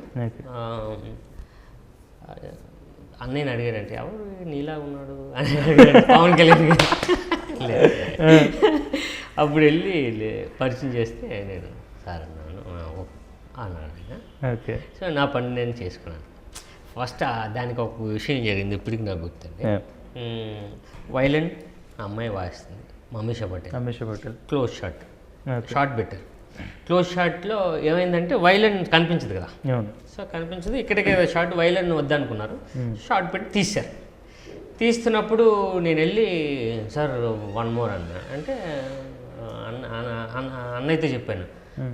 అన్నయ్యని అడిగారంటే ఎవరు నీలా ఉన్నాడు అని పవన్ కళ్యాణ్ అప్పుడు వెళ్ళి పరిచయం చేస్తే నేను సార్ అన్నాను అన్నాడు ఆయన. ఓకే. సో నా పని నేను చేసుకున్నాను. ఫస్ట్ దానికి ఒక విషయం జరిగింది ఇప్పటికి నాకు గుర్తుంది. వైలెన్ అమ్మాయి వాయిస్తుంది, Ameesha Patel. Ameesha Patel close shot. Shot పెట్టారు. క్లోజ్ షాట్లో ఏమైందంటే వైలెన్ కనిపించదు కదా, అవును. సో కనిపించదు, ఇక్కడికి షార్ట్ వైలెన్ వద్దనుకున్నారు, షార్ట్ పెట్టి తీశారు. తీస్తున్నప్పుడు నేను వెళ్ళి సార్ 1 more అన్నా, అంటే అన్నయ్యతో చెప్పాను,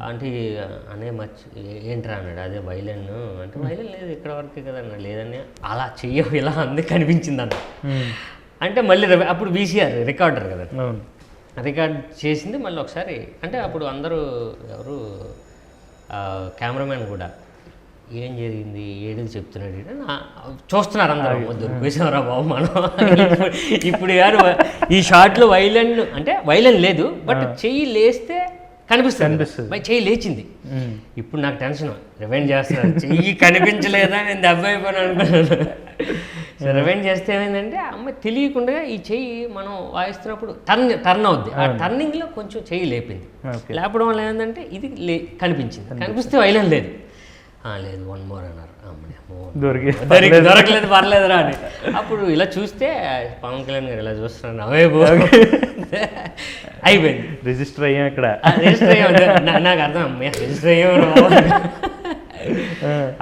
అంటే అనే ఏంట్రా అన్నాడు, అదే వైలెన్ అంటే వైలెన్ లేదు ఇక్కడ వరకే కదా అన్నాడు. లేదని అలా చెయ్యవు ఇలా అంది కనిపించింది అన్న. అంటే మళ్ళీ అప్పుడు వీసీఆర్ రికార్డర్ కదా, రికార్డ్ చేసింది మళ్ళీ ఒకసారి. అంటే అప్పుడు అందరూ ఎవరు కెమెరామెన్ కూడా ఏం జరిగింది ఏది చెప్తున్నాడు చూస్తున్నారు అందరూ, దొరికేసారా బాబు మనం. ఇప్పుడు యారు ఈ షార్ట్లో వైలెన్ అంటే వైలెన్ లేదు, బట్ చెయ్యి లేస్తే కనిపిస్తుంది, చెయ్యి లేచింది. ఇప్పుడు నాకు టెన్షన్, రివైండ్ చేస్తున్నాను, చెయ్యి కనిపించలేదా నేను దెబ్బ అయిపోయాను అనుకున్నాను. సో రివైండ్ చేస్తే ఏమైందంటే అమ్మాయి తెలియకుండా ఈ చెయ్యి మనం వాయిస్తున్నప్పుడు టర్న్ అవుద్ది, ఆ టర్నింగ్లో కొంచెం చెయ్యి లేపింది. లేపడం వల్ల ఏంటంటే ఇది కనిపించింది, కనిపిస్తే వైలెన్ లేదు. లేదు 1 more అన్నారు. దొరకలేదు పర్లేదురా అని. అప్పుడు ఇలా చూస్తే పవన్ కళ్యాణ్ గారు ఇలా చూస్తున్నాను, అవే అయిపోయింది. రిజిస్టర్ అయ్యాం ఇక్కడ, రిజిస్టర్ అయ్యాం. నాకు అర్థం రిజిస్టర్ అయ్యాం.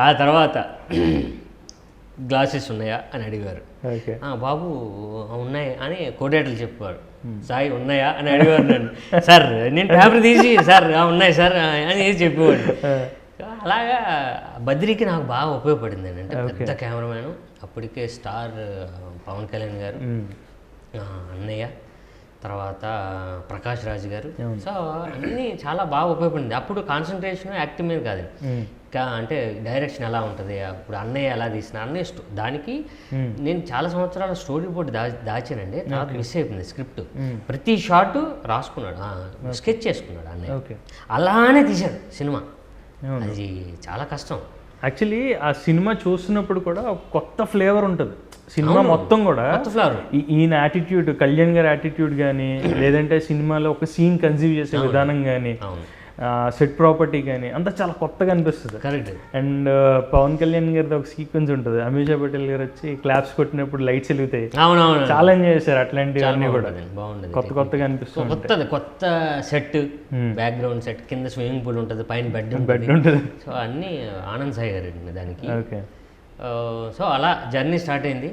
ఆ తర్వాత గ్లాసెస్ ఉన్నాయా అని అడిగారు. బాబు ఉన్నాయి అని కోడేటలు చెప్పారు. సాయి ఉన్నాయా అని అడిగారు నన్ను. సార్ నేను పేపర్ తీసి సార్ ఉన్నాయి సార్ అని చెప్పేవాడు. అలాగా బద్రికి నాకు బాగా ఉపయోగపడింది అంటే పెద్ద కెమెరామ్యాన్, అప్పటికే స్టార్ పవన్ కళ్యాణ్ గారు, అన్నయ్య, తర్వాత ప్రకాష్ రాజ్ గారు. సో అన్నీ చాలా బాగా ఉపయోగపడింది. అప్పుడు కాన్సన్ట్రేషన్ యాక్టింగ్ మీద కాదు, అంటే డైరెక్షన్ ఎలా ఉంటుంది, అప్పుడు అన్నయ్య ఎలా తీసిన అన్నయ్య దానికి నేను చాలా సంవత్సరాల స్టోరీ బోర్డు దాచానండి. తర్వాత మిస్ అయిపోయింది స్క్రిప్ట్. ప్రతి షాట్ రాసుకున్నాడు, స్కెచ్ చేసుకున్నాడు అన్నయ్య, అలానే తీశాడు సినిమా. అది చాలా కష్టం యాక్చువల్లీ. ఆ సినిమా చూస్తున్నప్పుడు కూడా ఒక కొత్త ఫ్లేవర్ ఉంటుంది సినిమా మొత్తం కూడా. ఈయన యాటిట్యూడ్, కళ్యాణ్ గారి యాటిట్యూడ్ కానీ, లేదంటే సినిమాలో ఒక సీన్ కన్సీవ్ చేసే విధానం కానీ, సెట్ ప్రాపర్టీ కానీ అంతా చాలా కొత్తగా అనిపిస్తుంది. కరెక్ట్. అండ్ పవన్ కళ్యాణ్ గారిది ఒక సీక్వెన్స్ ఉంటుంది, అమీషా పటేల్ గారు వచ్చి క్లాప్స్ కొట్టినప్పుడు లైట్స్ వెలుగుతాయి, చాలా ఎంజాయ్ చేశారు. అట్లాంటివన్నీ కూడా కొత్త కొత్తగా అనిపిస్తుంది. కొత్త సెట్, బ్యాక్గ్రౌండ్ సెట్, కింద స్విమ్మింగ్ పూల్ ఉంటుంది, పైన బెడ్ ఉంటుంది. సో అన్ని ఆనంద్ సాయి గారు దానికి. సో అలా జర్నీ స్టార్ట్ అయింది.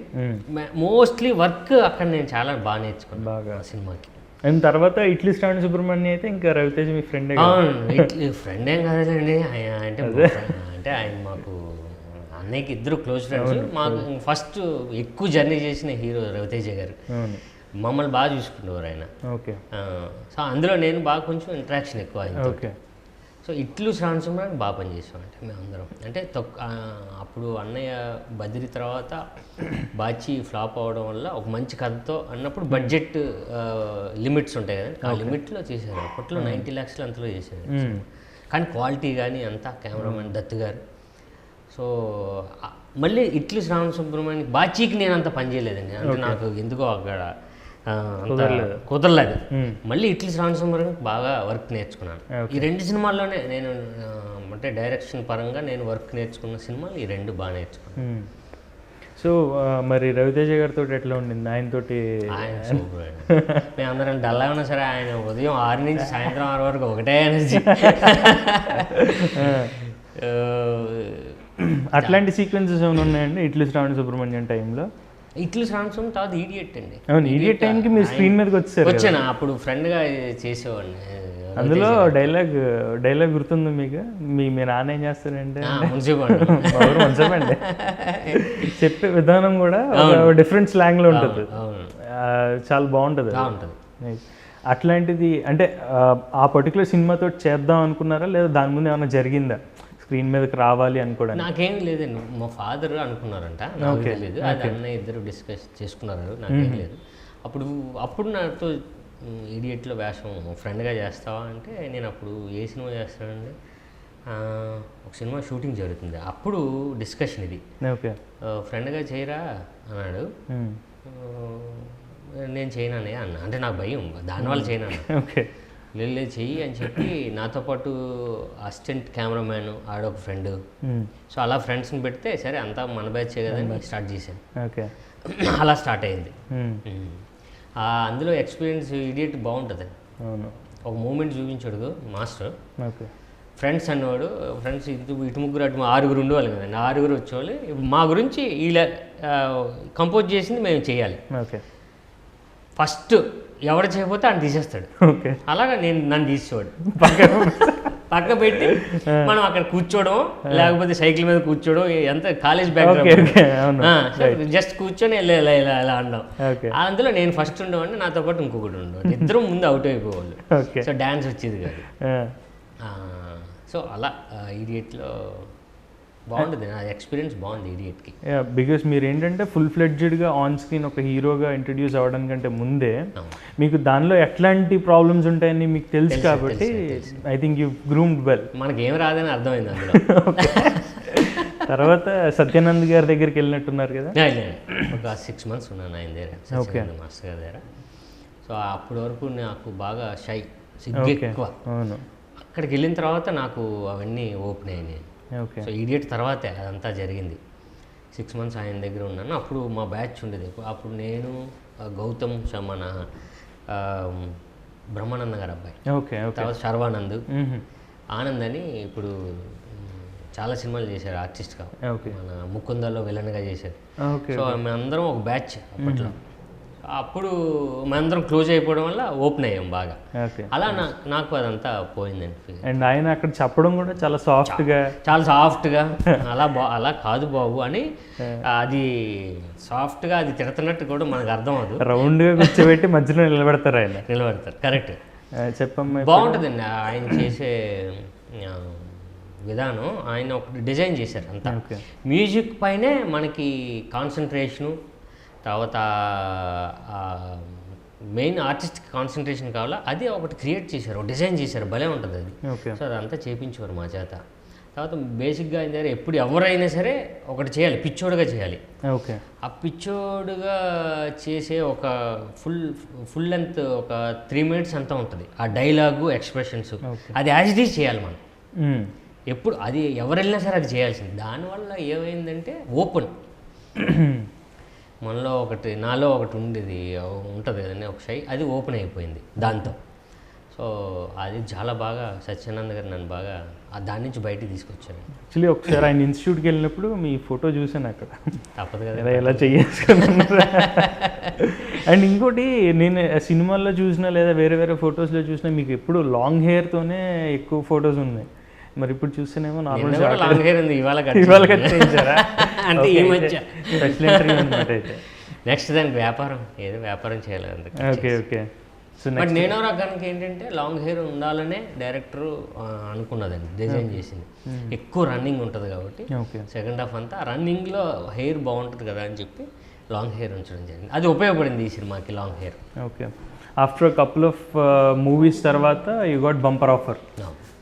మోస్ట్లీ వర్క్ అక్కడ నేను చాలా బాగా నేర్చుకున్నాను బాగా సినిమాకి. అండ్ తర్వాత ఇట్లీ శ్రావణ సుబ్రహ్మణ్యం అయితే ఇంకా రవితేజ మీ ఫ్రెండే. ఫ్రెండ్ ఏం కాదండి, అంటే అంటే ఆయన మాకు అన్నయ్యకి ఇద్దరు క్లోజ్ ఫ్రెండ్స్. మాకు ఫస్ట్ ఎక్కువ జర్నీ చేసిన హీరో రవితేజ గారు, మమ్మల్ని బాగా చూసుకునేవారు ఆయన. ఓకే. సో అందులో నేను బాగా కొంచెం ఇంటరాక్షన్ ఎక్కువ ఆయన. ఓకే. సో ఇట్లు శ్రావణ సుబ్రహ్మణ్యం బాగా పనిచేసాం అంటే మేమందరం. అంటే అప్పుడు అన్నయ్య బదిరి తర్వాత బాచి ఫ్లాప్ అవ్వడం వల్ల ఒక మంచి కథతో అన్నప్పుడు బడ్జెట్ లిమిట్స్ ఉంటాయి కదా, ఆ లిమిట్లో చేశారు. అప్పట్లో 90 lakhs అంతలో చేశారు. కానీ క్వాలిటీ కానీ అంతా కెమెరామెన్ దత్తు గారు. సో మళ్ళీ ఇట్లు శ్రావణ సుబ్రహ్మణ్యం బాచీకి నేను అంత పని చేయలేదండి, అంటే నాకు ఎందుకో అక్కడ కుదరలేదు. మళ్ళీ ఇట్లీ శ్రావణ సుబ్రహ్మణ్యం బాగా వర్క్ నేర్చుకున్నాను. ఈ 2 సినిమాల్లోనే నేను అంటే డైరెక్షన్ పరంగా నేను వర్క్ నేర్చుకున్న సినిమాలు ఈ 2 బాగా నేర్చుకున్నాను. సో మరి రవితేజ గారితో ఎట్లా ఉండింది? ఆయనతోటి మేము అందరం డల్లా ఉన్నా సరే ఆయన ఉదయం 6 నుంచి సాయంత్రం 6 వరకు ఒకటే ఎనర్జీ. అట్లాంటి సీక్వెన్సెస్ ఏమైనా ఉన్నాయండి ఇట్లీ శ్రావణ సుబ్రహ్మణ్యం టైంలో? ఇట్లు శ్రావణం తర్వాత ఈడియట్ అండి. అవును, ఈడియట్ టైంకి మీరు స్క్రీన్ మీదకి వచ్చాను, అప్పుడు ఫ్రెండ్గా చేసేవాడిని. అందులో డైలాగ్ గుర్తుందా మీకు? మీ నాన్న ఏం చేస్తారంటే మంచిపండి చెప్పే విధానం కూడా డిఫరెంట్ స్లాంగ్లో ఉంటుంది, చాలా బాగుంటుంది. అట్లాంటిది అంటే ఆ పర్టికులర్ సినిమాతో చేద్దాం అనుకున్నారా, లేదా దాని ముందు ఏమైనా జరిగిందా స్క్రీన్ మీదకి రావాలి అనుకోవడానికి? నాకేం లేదండి, మా ఫాదర్ అనుకున్నారంట, నాకు తెలియదు. అది అన్నయ్య ఇద్దరు డిస్కస్ చేసుకున్నారు, నాకేం లేదు. అప్పుడు నాతో ఈడియట్లో వేషం ఫ్రెండ్గా చేస్తావా అంటే, నేను అప్పుడు ఏ సినిమా చేస్తానండి, ఒక సినిమా షూటింగ్ జరుగుతుంది, అప్పుడు డిస్కషన్ ఇది. ఓకే. ఫ్రెండ్గా చేయరా అన్నాడు. నేను చేయననే అన్న, అంటే నాకు భయం దానివల్ల చేయను. ఓకే, లేదు చెయ్యి అని చెప్పి నాతో పాటు అసిస్టెంట్ కెమెరామ్యాన్ ఆడొక ఫ్రెండ్. సో అలా ఫ్రెండ్స్ని పెడితే సరే అంతా మన బ్యాచ్ కదని స్టార్ట్ చేశాను. ఓకే, అలా స్టార్ట్ అయింది. అందులో ఎక్స్పీరియన్స్ ఇడియట్ బాగుంటుంది. ఒక మూమెంట్ చూపించాడు మాస్టర్. ఓకే. ఫ్రెండ్స్ అన్నవాడు, ఫ్రెండ్స్ ఇటు ముగ్గురు అటు ఆరుగురు ఉండేవాళ్ళు కదండి, ఆరుగురు వచ్చేవాళ్ళు. మా గురించి ఇలా కంపోజ్ చేసింది మేము చేయాలి. ఓకే. ఫస్ట్ ఎవరు చేయకపోతే ఆయన తీసేస్తాడు. ఓకే. అలాగా నన్ను తీసేవాడు, పక్క పెట్టి మనం అక్కడ కూర్చోవడం, లేకపోతే సైకిల్ మీద కూర్చోవడం, ఎంత కాలేజ్ బ్యాగ్ జస్ట్ కూర్చొని ఇలా ఇలా ఇలా అనడం. అందులో నేను ఫస్ట్ ఉండేవాడిని, నాతో పాటు ఇంకొకటి ఉండేవాడు, ఇద్దరు ముందు అవుట్ అయిపోవాలి. సో డ్యాన్స్ వచ్చేది కాదు. సో అలా ఈడియట్లో బాగుంటుంది, నా ఎక్స్పీరియన్స్ బాగుంది ఈడియట్కి. బికాస్ మీరు ఏంటంటే ఫుల్ ఫ్లెడ్జ్డ్గా ఆన్ స్క్రీన్ ఒక హీరోగా ఇంట్రడ్యూస్ అవ్వడానికంటే ముందే మీకు దానిలో ఎట్లాంటి ప్రాబ్లమ్స్ ఉంటాయని మీకు తెలుసు కాబట్టి I think you groomed well. మనకి ఏం రాదని అర్థమైంది అందులో. తర్వాత సత్యానంద్ గారి దగ్గరికి వెళ్ళినట్టున్నారు కదా? ఒక 6 months ఉన్నాను ఆయన దగ్గర, మాస్టర్ గారి దగ్గర. సో అప్పటి వరకు నాకు బాగా షై, సిగ్గు ఎక్కువ. అక్కడికి వెళ్ళిన తర్వాత నాకు అవన్నీ ఓపెన్ అయినాయి. సో ఈడియట్ తర్వాతే అదంతా జరిగింది. 6 months ఆయన దగ్గర ఉన్నాను. అప్పుడు మా బ్యాచ్ ఉండేది. అప్పుడు నేను, గౌతమ్, మన బ్రహ్మానంద గారు అబ్బాయి, తర్వాత శర్వానంద్, ఆనంద్ అని ఇప్పుడు చాలా సినిమాలు చేశారు ఆర్టిస్ట్గా. మన ముకుందలో విలన్గా చేశారు. సో మేమందరం ఒక బ్యాచ్ అప్పట్లో. అప్పుడు మేమందరం క్లోజ్ అయిపోవడం వల్ల ఓపెన్ అయ్యాం బాగా. అలా నాకు అదంతా పోయిందండి. అండ్ ఆయన అక్కడ చెప్పడం కూడా చాలా సాఫ్ట్గా అలా కాదు బాబు అని, అది సాఫ్ట్గా అది తిడుతున్నట్టు కూడా మనకు అర్థం అవ్వదు. రౌండ్గా కూర్చోబెట్టి మధ్యలో నిలబెడతారు. కరెక్ట్. చెప్పమ్మా. బాగుంటుందండి ఆయన చేసే విధానం. ఆయన ఒకటి డిజైన్ చేశారు అంతా, మ్యూజిక్ పైనే మనకి కాన్సన్ట్రేషను, తర్వాత మెయిన్ ఆర్టిస్ట్కి కాన్సన్ట్రేషన్ కావాలా, అది ఒకటి క్రియేట్ చేశారు, డిజైన్ చేశారు, భలే ఉంటుంది అది. సో అదంతా చేయించేవారు మా చేత. తర్వాత బేసిక్గా ఆయన దగ్గర ఎప్పుడు ఎవరైనా సరే ఒకటి చేయాలి, పిచ్చోడుగా చేయాలి. ఆ పిచ్చోడుగా చేసే ఒక ఫుల్ లెంత్ ఒక 3 minutes అంతా ఉంటుంది. ఆ డైలాగు, ఎక్స్ప్రెషన్స్, అది యాజ్ ఇట్ ఈజ్ చేయాలి మనం. ఎప్పుడు అది ఎవరు వెళ్ళినా సరే అది చేయాల్సింది. దానివల్ల ఏమైందంటే ఓపెన్, నాలో ఒకటి ఉంటుంది కదండి ఒక షై, అది ఓపెన్ అయిపోయింది దాంతో. సో అది చాలా బాగా సత్యానంద్ గారు నన్ను బాగా దాని నుంచి బయటికి తీసుకొచ్చారు. యాక్చువల్లీ ఒకసారి ఆయన ఇన్స్టిట్యూట్కి వెళ్ళినప్పుడు మీ ఫోటో చూసాను అక్కడ. తప్పదు కదా ఎలా చెయ్యేసుకున్నారు. అండ్ ఇంకోటి, నేను సినిమాల్లో చూసినా లేదా వేరే ఫొటోస్లో చూసినా మీకు ఎప్పుడు లాంగ్ హెయిర్తోనే ఎక్కువ ఫొటోస్ ఉన్నాయి. మరి ఇప్పుడు చూస్తేనేమో నార్మల్ లాంగ్ హెయిర్ ఉంది, ఇవాళ కట్ చేయించారా? అంటే ఈ మధ్య స్పెషల్ ఇంటర్వ్యూ అనమాట. అయితే నెక్స్ట్ దానికి వ్యాపారం చేయాలి. ఓకే. బట్ నేను రకానికి ఏంటంటే లాంగ్ హెయిర్ ఉండాలనే డైరెక్టర్ అనుకున్నదండి, డిజైన్ చేసింది. ఎక్కువ రన్నింగ్ ఉంటుంది కాబట్టి సెకండ్ హాఫ్ అంతా రన్నింగ్లో హెయిర్ బాగుంటుంది కదా అని చెప్పి లాంగ్ హెయిర్ ఉంచడం జరిగింది. అది ఉపయోగపడింది ఈ సినిమాకి, long hair. Okay. After couple of movies తర్వాత యూ గాట్ బంపర్ ఆఫర్.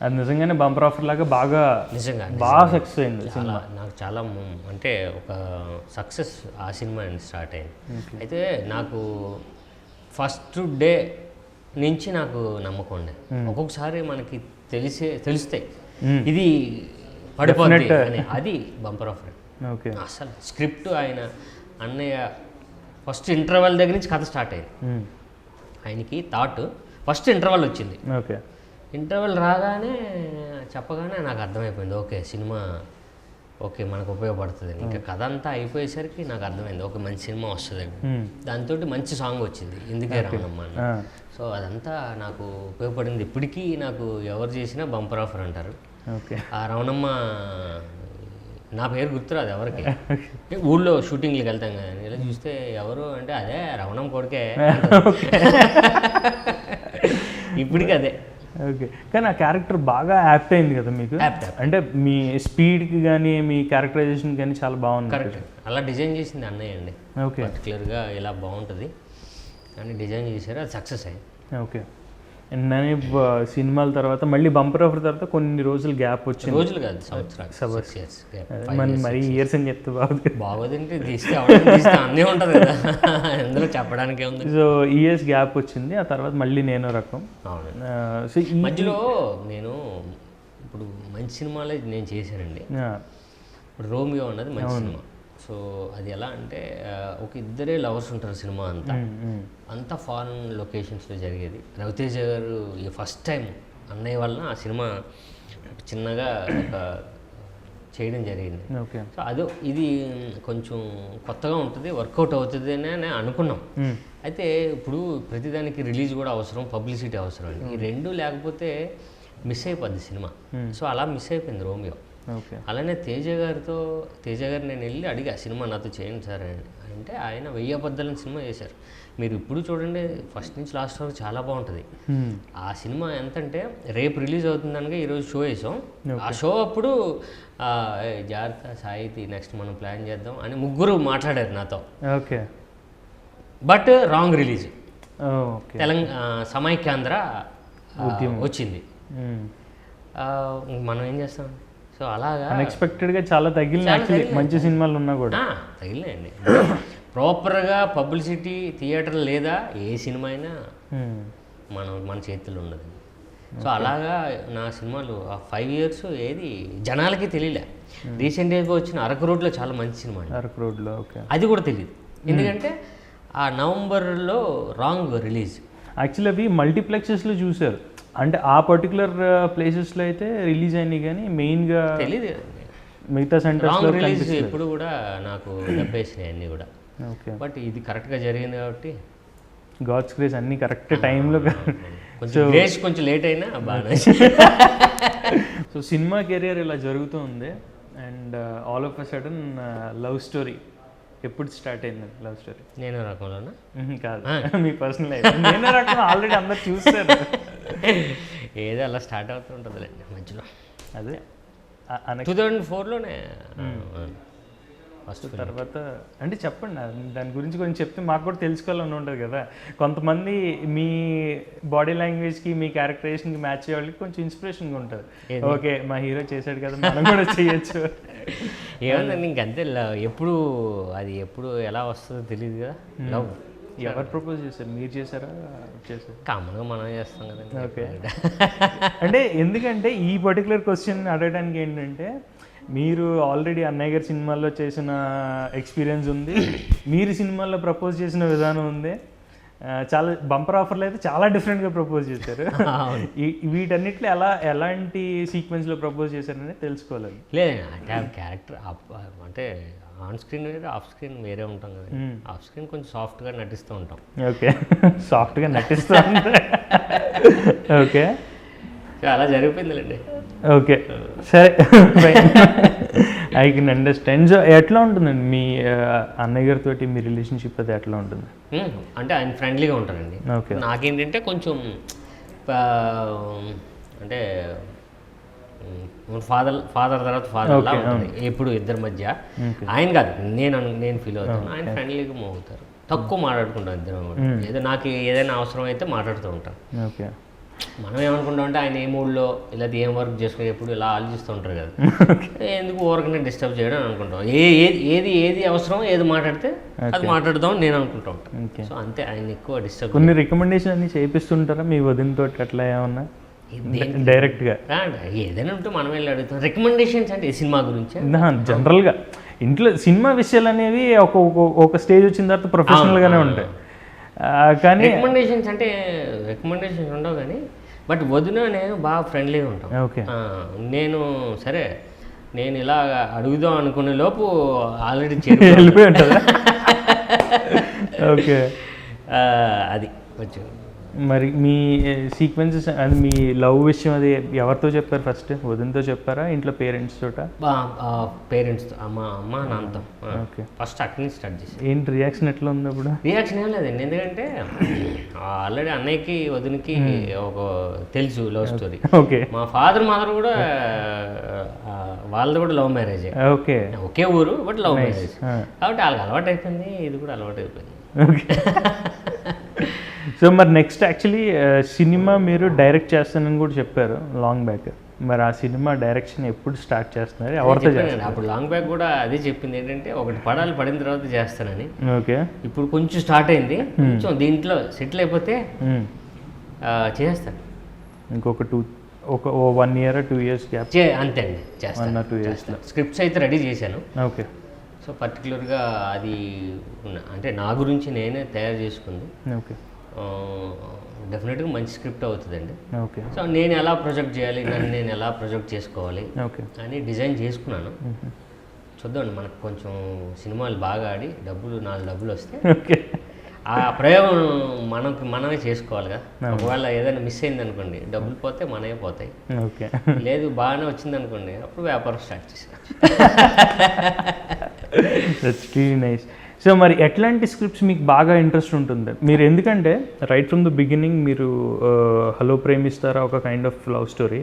అది నిజంగానే బంపర్ ఆఫర్ లాగా బాగా సక్సెస్ అయింది సినిమా. నాకు చాలా అంటే ఒక సక్సెస్ ఆ సినిమా స్టార్ట్ అయింది. అయితే నాకు ఫస్ట్ డే నుంచి నాకు నమ్మకం ఉండే, ఒక్కొక్కసారి మనకి తెలుస్తాయి ఇది పడిపోతుంది అని, అది బంపర్ ఆఫర్. అసలు స్క్రిప్ట్ ఆయన అన్నయ్య ఫస్ట్ ఇంటర్వెల్ దగ్గర నుంచి కథ స్టార్ట్ అయింది. ఆయనకి థాట్ ఫస్ట్ ఇంటర్వెల్ వచ్చింది. ఇంటర్వెల్ రాగానే చెప్పగానే నాకు అర్థమైపోయింది, ఓకే సినిమా ఓకే మనకు ఉపయోగపడుతుంది. ఇంకా కథ అంతా అయిపోయేసరికి నాకు అర్థమైంది, ఓకే మంచి సినిమా వస్తుందండి. దాంతో మంచి సాంగ్ వచ్చింది, ఇందుకే రమణమ్మ అన్న. సో అదంతా నాకు ఉపయోగపడింది. ఇప్పటికీ నాకు ఎవరు చేసినా బంపర్ ఆఫర్ అంటారు. ఆ రమణమ్మ నా పేరు గుర్తురాదు ఎవరికి. ఊళ్ళో షూటింగ్లకు వెళ్తాం కదా, ఇలా చూస్తే ఎవరు అంటే అదే రమణమ్మ కొడుకే. ఇప్పటికీ అదే. ఓకే. కానీ ఆ క్యారెక్టర్ బాగా యాప్ట్ అయింది కదా మీకు, అంటే మీ స్పీడ్కి కానీ మీ క్యారెక్టరైజేషన్ కానీ చాలా బాగుంది. కరెక్ట్. అలా డిజైన్ చేసింది అన్నయ్య అండి. ఓకే. పర్టికులర్గా ఇలా బాగుంటుంది కానీ డిజైన్ చేశారు, అది సక్సెస్ అయింది. ఓకే. అండ్ నేను సినిమాల తర్వాత మళ్ళీ బంపర్ ఆఫర్ తర్వాత కొన్ని రోజులు గ్యాప్ వచ్చింది. రోజులు కాదు, సంవత్సరాలు. మరి ఇయర్స్ అని చెప్తే బాగోదంటే తీస్తే అన్నీ ఉంటుంది కదా, అందులో చెప్పడానికే ఉంది. సో ఇయర్స్ గ్యాప్ వచ్చింది. ఆ తర్వాత మళ్ళీ నేను రకం. సో ఈ మధ్యలో నేను ఇప్పుడు మంచి సినిమాలే నేను చేశానండి. ఇప్పుడు రోమియో అన్నది మంచి సినిమా, సో అది ఎలా అంటే ఒక ఇద్దరే లవర్స్ ఉంటారు సినిమా అంతా. అంతా ఫారెన్ లొకేషన్స్లో జరిగేది. రవితేజ గారు ఈ ఫస్ట్ టైం అన్నయ్య వలన ఆ సినిమా చిన్నగా ఒక చేయడం జరిగింది. ఓకే. సో ఇది కొంచెం కొత్తగా ఉంటుంది, వర్కౌట్ అవుతుంది అని అనుకున్నాం. అయితే ఇప్పుడు ప్రతిదానికి రిలీజ్ కూడా అవసరం, పబ్లిసిటీ అవసరం అండి. ఈ రెండు లేకపోతే మిస్ అయిపోద్ది సినిమా. సో అలా మిస్ అయిపోయింది రోమియో. అలానే తేజ గారు నేను వెళ్ళి అడిగా సినిమా నాతో చేయండి సార్ అని అంటే ఆయన 1000 అబద్ధాలని సినిమా చేశారు. మీరు ఇప్పుడు చూడండి ఫస్ట్ నుంచి లాస్ట్ వరకు చాలా బాగుంటుంది. ఆ సినిమా ఎంతంటే రేపు రిలీజ్ అవుతుందనగా ఈరోజు షో వేసాం. ఆ షో అప్పుడు జాగ్రత్త సాహితీ నెక్స్ట్ మనం ప్లాన్ చేద్దాం అని ముగ్గురు మాట్లాడారు నాతో. Okay. But wrong release. Samaikyandhra వచ్చింది. మనం ఏం చేస్తాం? సో అలాగా అన్ఎక్స్పెక్టెడ్గా చాలా తగిలినాయి. మంచి సినిమాలు ఉన్నా కూడా తగిలినాయండి. ప్రాపర్గా పబ్లిసిటీ థియేటర్ లేదా ఏ సినిమా అయినా మన చేతుల్లో ఉన్నది. సో అలాగా నా సినిమాలు ఆ 5 years ఏది జనాలకి తెలియలే. రీసెంట్గా వచ్చిన అరకు రోడ్లో చాలా మంచి సినిమా అండి. అరకు రోడ్లో అది కూడా తెలియదు, ఎందుకంటే ఆ నవంబర్లో రాంగ్ రిలీజ్. యాక్చువల్లీ అవి మల్టీప్లెక్సెస్లో చూశారు, అంటే ఆ పర్టికులర్ ప్లేసెస్లో అయితే రిలీజ్ అయినాయి, కానీ మెయిన్గా తెలియదు మిగతా సెంటర్స్లో రిలీజ్ ఎప్పుడు కూడా నాకు దెబ్బేసినాయి అన్నీ కూడా. ఓకే. బట్ ఇది కరెక్ట్గా జరిగింది కాబట్టి గాడ్స్ గ్రేస్ అన్నీ కరెక్ట్ టైంలో. కొంచెం లేట్ అయినా బాగా. సో సినిమా కెరియర్ ఇలా జరుగుతూ ఉంది and all of a sudden love story ఎప్పుడు స్టార్ట్ అయింది? లవ్ స్టోరీ నేనే రకంలోనా? కాదు, మీ పర్సనల్ లైఫ్. నేనే రకం ఆల్రెడీ అందరు చూస్తారు. ఏదో అలా స్టార్ట్ అవుతూ ఉంటుందిలేండి మధ్యలో. అదే 2004లోనే ఫస్ట్. తర్వాత అంటే చెప్పండి దాని గురించి కొంచెం చెప్తే మాకు కూడా తెలుసుకోవాలని ఉంటుంది కదా. కొంతమంది మీ బాడీ లాంగ్వేజ్కి మీ క్యారెక్టరైజేషన్కి మ్యాచ్ అయ్యే వాళ్ళకి కొంచెం ఇన్స్పిరేషన్గా ఉంటుంది. ఓకే మా హీరో చేశాడు కదా, మనం కూడా చేయొచ్చు. ఏమన్నా ఇంకంతే, ఎప్పుడు అది ఎప్పుడు ఎలా వస్తుందో తెలియదు కదా. లవ్ ఎవరు ప్రపోజ్ చేశారు? మీరు చేశారా? కామన్గా మనం చేస్తాం కదా. ఓకే. అంటే ఎందుకంటే ఈ పర్టికులర్ క్వశ్చన్ అడగడానికి ఏంటంటే, మీరు ఆల్రెడీ అన్నయ్య గారి సినిమాల్లో చేసిన ఎక్స్పీరియన్స్ ఉంది, మీరు సినిమాల్లో ప్రపోజ్ చేసిన విధానం ఉంది. చాలా బంపర్ ఆఫర్లు అయితే చాలా డిఫరెంట్గా ప్రపోజ్ చేశారు. వీటన్నిటిలో ఎలాంటి సీక్వెన్స్లో ప్రపోజ్ చేశారని తెలుసుకోవాలి. లేదు అంటే ఆ క్యారెక్టర్ అంటే ఆన్ స్క్రీన్ వేరే, ఆఫ్ స్క్రీన్ వేరే ఉంటాం కదా. ఆఫ్ స్క్రీన్ కొంచెం సాఫ్ట్గా నటిస్తూ ఉంటాం. ఓకే. సాఫ్ట్గా నటిస్తూ ఓకే. అలా జరిగిపోయిందిలేండి. ఓకే సరే, ఐ కెన్ అండర్స్టాండ్. సో ఎట్లా ఉంటుందండి మీ అన్నయ్య గారితో మీ రిలేషన్షిప్ అది ఎట్లా ఉంటుంది? అంటే ఆయన ఫ్రెండ్లీగా ఉంటారండి. ఓకే. నాకేంటంటే కొంచెం అంటే ఫాదర్ తర్వాత ఫాదర్ లా ఉంటుంది ఎప్పుడు ఇద్దరి మధ్య. ఆయన కాదు, నేను ఫీల్ అవుతాను, ఆయన ఫ్రెండ్లీగా మూవ్ అవుతారు. తక్కువ మాట్లాడుకుంటాం ఇద్దరం కూడా. ఏదో నాకు ఏదైనా అవసరం అయితే మాట్లాడుతూ ఉంటాం. ఓకే. మనం ఏమనుకుంటాం అంటే ఆయన ఏ మూడ్లో ఇలా ఏం వర్క్ చేసుకుని ఎప్పుడు ఇలా ఆలోచిస్తూ ఉంటారు కదా, ఎందుకు ఊరకనే డిస్టర్బ్ చేయడం అని అనుకుంటాం. ఏది అవసరం, ఏది మాట్లాడితే అది మాట్లాడదాం నేను అనుకుంటా ఉంటాను. సో అంతే, ఆయన ఎక్కువ డిస్టర్బ్. కొన్ని రికమెండేషన్ అన్ని చేపిస్తుంటారా మీ వదినతో అట్లా ఏమన్నా డైరెక్ట్గా? ఏదైనా ఉంటే మనం వెళ్ళి అడుగుతాం. రికమెండేషన్స్ అంటే సినిమా గురించి జనరల్గా ఇంట్లో సినిమా విషయాలు అనేవి ఒక స్టేజ్ వచ్చిన తర్వాత ప్రొఫెషనల్గానే ఉంటాయి, కానీ రికమెండేషన్స్ అంటే రికమెండేషన్స్ ఉండవు. కానీ బట్ వదిన నేను బాగా ఫ్రెండ్లీగా ఉంటాం. ఓకే. నేను ఇలా అడుగుదాం అనుకునే లోపు ఆల్రెడీ వెళ్ళిపోయి ఉంటుందా? ఓకే. అది కొంచెం. మరి మీ సీక్వెన్సెస్ అది మీ లవ్ విషయం అది ఎవరితో చెప్పారు? ఫస్ట్ వదినతో చెప్పారా, ఇంట్లో పేరెంట్స్ తోట? పేరెంట్స్తో, అమ్మ నాన్నతో. ఓకే. ఫస్ట్ అక్కడి నుంచి స్టార్ట్ చేసి. ఏంటి రియాక్షన్ ఎట్లా ఉంది అప్పుడు? రియాక్షన్ ఏం లేదండి, ఎందుకంటే ఆల్రెడీ అన్నయ్యకి వదినకి ఒక తెలుసు లవ్ స్టోరీ. ఓకే. మా ఫాదర్ మదర్ కూడా వాళ్ళది కూడా లవ్ మ్యారేజ్. ఓకే. ఒకే ఊరు బట్ లవ్ మ్యారేజ్ కాబట్టి వాళ్ళకి అలవాటు అయిపోయింది, ఇది కూడా అలవాటు అయిపోయింది. ఓకే. సో మరి నెక్స్ట్ యాక్చువల్లీ సినిమా మీరు డైరెక్ట్ చేస్తానని కూడా చెప్పారు లాంగ్ బ్యాక్. మరి ఆ సినిమా డైరెక్షన్ ఎప్పుడు స్టార్ట్ చేస్తున్నారు, ఎవరితో చేస్తారు? అప్పుడు లాంగ్ బ్యాక్ కూడా అదే చెప్పింది ఏంటంటే ఒకటి పడిన తర్వాత చేస్తానని. ఓకే. ఇప్పుడు కొంచెం స్టార్ట్ అయింది, కొంచెం దీంట్లో సెటిల్ అయిపోతే చేస్తాను. ఇంకొక 1 year 2 years గ్యాప్ అంతే అండి, చేస్తాను. 1 or 2 years స్క్రిప్ట్స్ అయితే రెడీ చేశాను. ఓకే. సో పర్టికులర్గా అది అంటే నా గురించి నేనే తయారు చేసుకుంది. ఓకే. డెఫినెట్గా మంచి స్క్రిప్ట్ అవుతుందండి. ఓకే. సో నేను ఎలా ప్రొజెక్ట్ చేయాలి, నన్ను నేను ఎలా ప్రొజెక్ట్ చేసుకోవాలి ఓకే అని డిజైన్ చేసుకున్నాను. చూద్దామండి, మనకు కొంచెం సినిమాలు బాగా ఆడి 4 డబ్బులు వస్తే ఓకే. ఆ ప్రయోగం మనమే చేసుకోవాలి కదా. ఒకవేళ ఏదైనా మిస్ అయింది అనుకోండి, డబ్బులు పోతే మనమే పోతాయి. ఓకే. లేదు బాగానే వచ్చింది అనుకోండి, అప్పుడు వ్యాపారం స్టార్ట్ చేసేయచ్చు. That's really nice. సో మరి ఎట్లాంటి స్క్రిప్ట్స్ మీకు బాగా ఇంట్రెస్ట్ ఉంటుంది మీరు? ఎందుకంటే రైట్ ఫ్రమ్ ద బిగినింగ్ మీరు హలో ప్రేమిస్తారా ఒక kind of love story,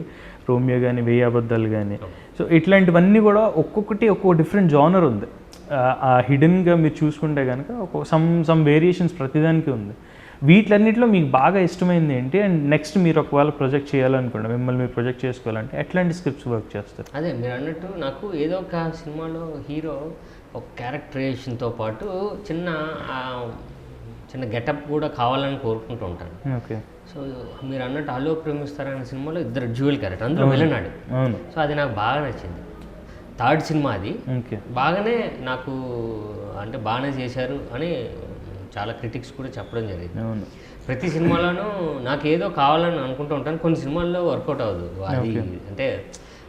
Romeo కానీ 1000 అబద్ధాలు కానీ, సో ఇట్లాంటివన్నీ కూడా ఒక్కొక్కటి ఒక్కొక్క డిఫరెంట్ జానర్ ఉంది. ఆ హిడెన్గా మీరు చూసుకుంటే కనుక సమ్ వేరియేషన్స్ ప్రతిదానికి ఉంది. వీటిలన్నిటిలో మీకు బాగా ఇష్టమైంది ఏంటి? అండ్ నెక్స్ట్ మీరు ఒకవేళ ప్రొజెక్ట్ చేయాలనుకోండి, మిమ్మల్ని మీరు ప్రొజెక్ట్ చేసుకోవాలంటే ఎట్లాంటి స్క్రిప్ట్స్ వర్క్ చేస్తారు? అదే మీరు అన్నట్టు నాకు ఏదో ఒక సినిమాలో హీరో ఒక క్యారెక్టరైజేషన్తో పాటు చిన్న గెటప్ కూడా కావాలని కోరుకుంటూ ఉంటాను. ఓకే. సో మీరు అన్నట్టు హలో ప్రేమిస్తారనే సినిమాలో 2 డ్యూయల్ క్యారెక్టర్, అందులో వెళ్ళనాడు. అవును. సో అది నాకు బాగా నచ్చింది. 3rd సినిమా అది. ఓకే. బాగానే నాకు అంటే బాగానే చేశారు అని చాలా క్రిటిక్స్ కూడా చెప్పడం జరిగింది. అవును. ప్రతి సినిమాలోనూ నాకు ఏదో కావాలని అనుకుంటూ ఉంటాను. కొన్ని సినిమాల్లో వర్కౌట్ అవ్వదు అది, అంటే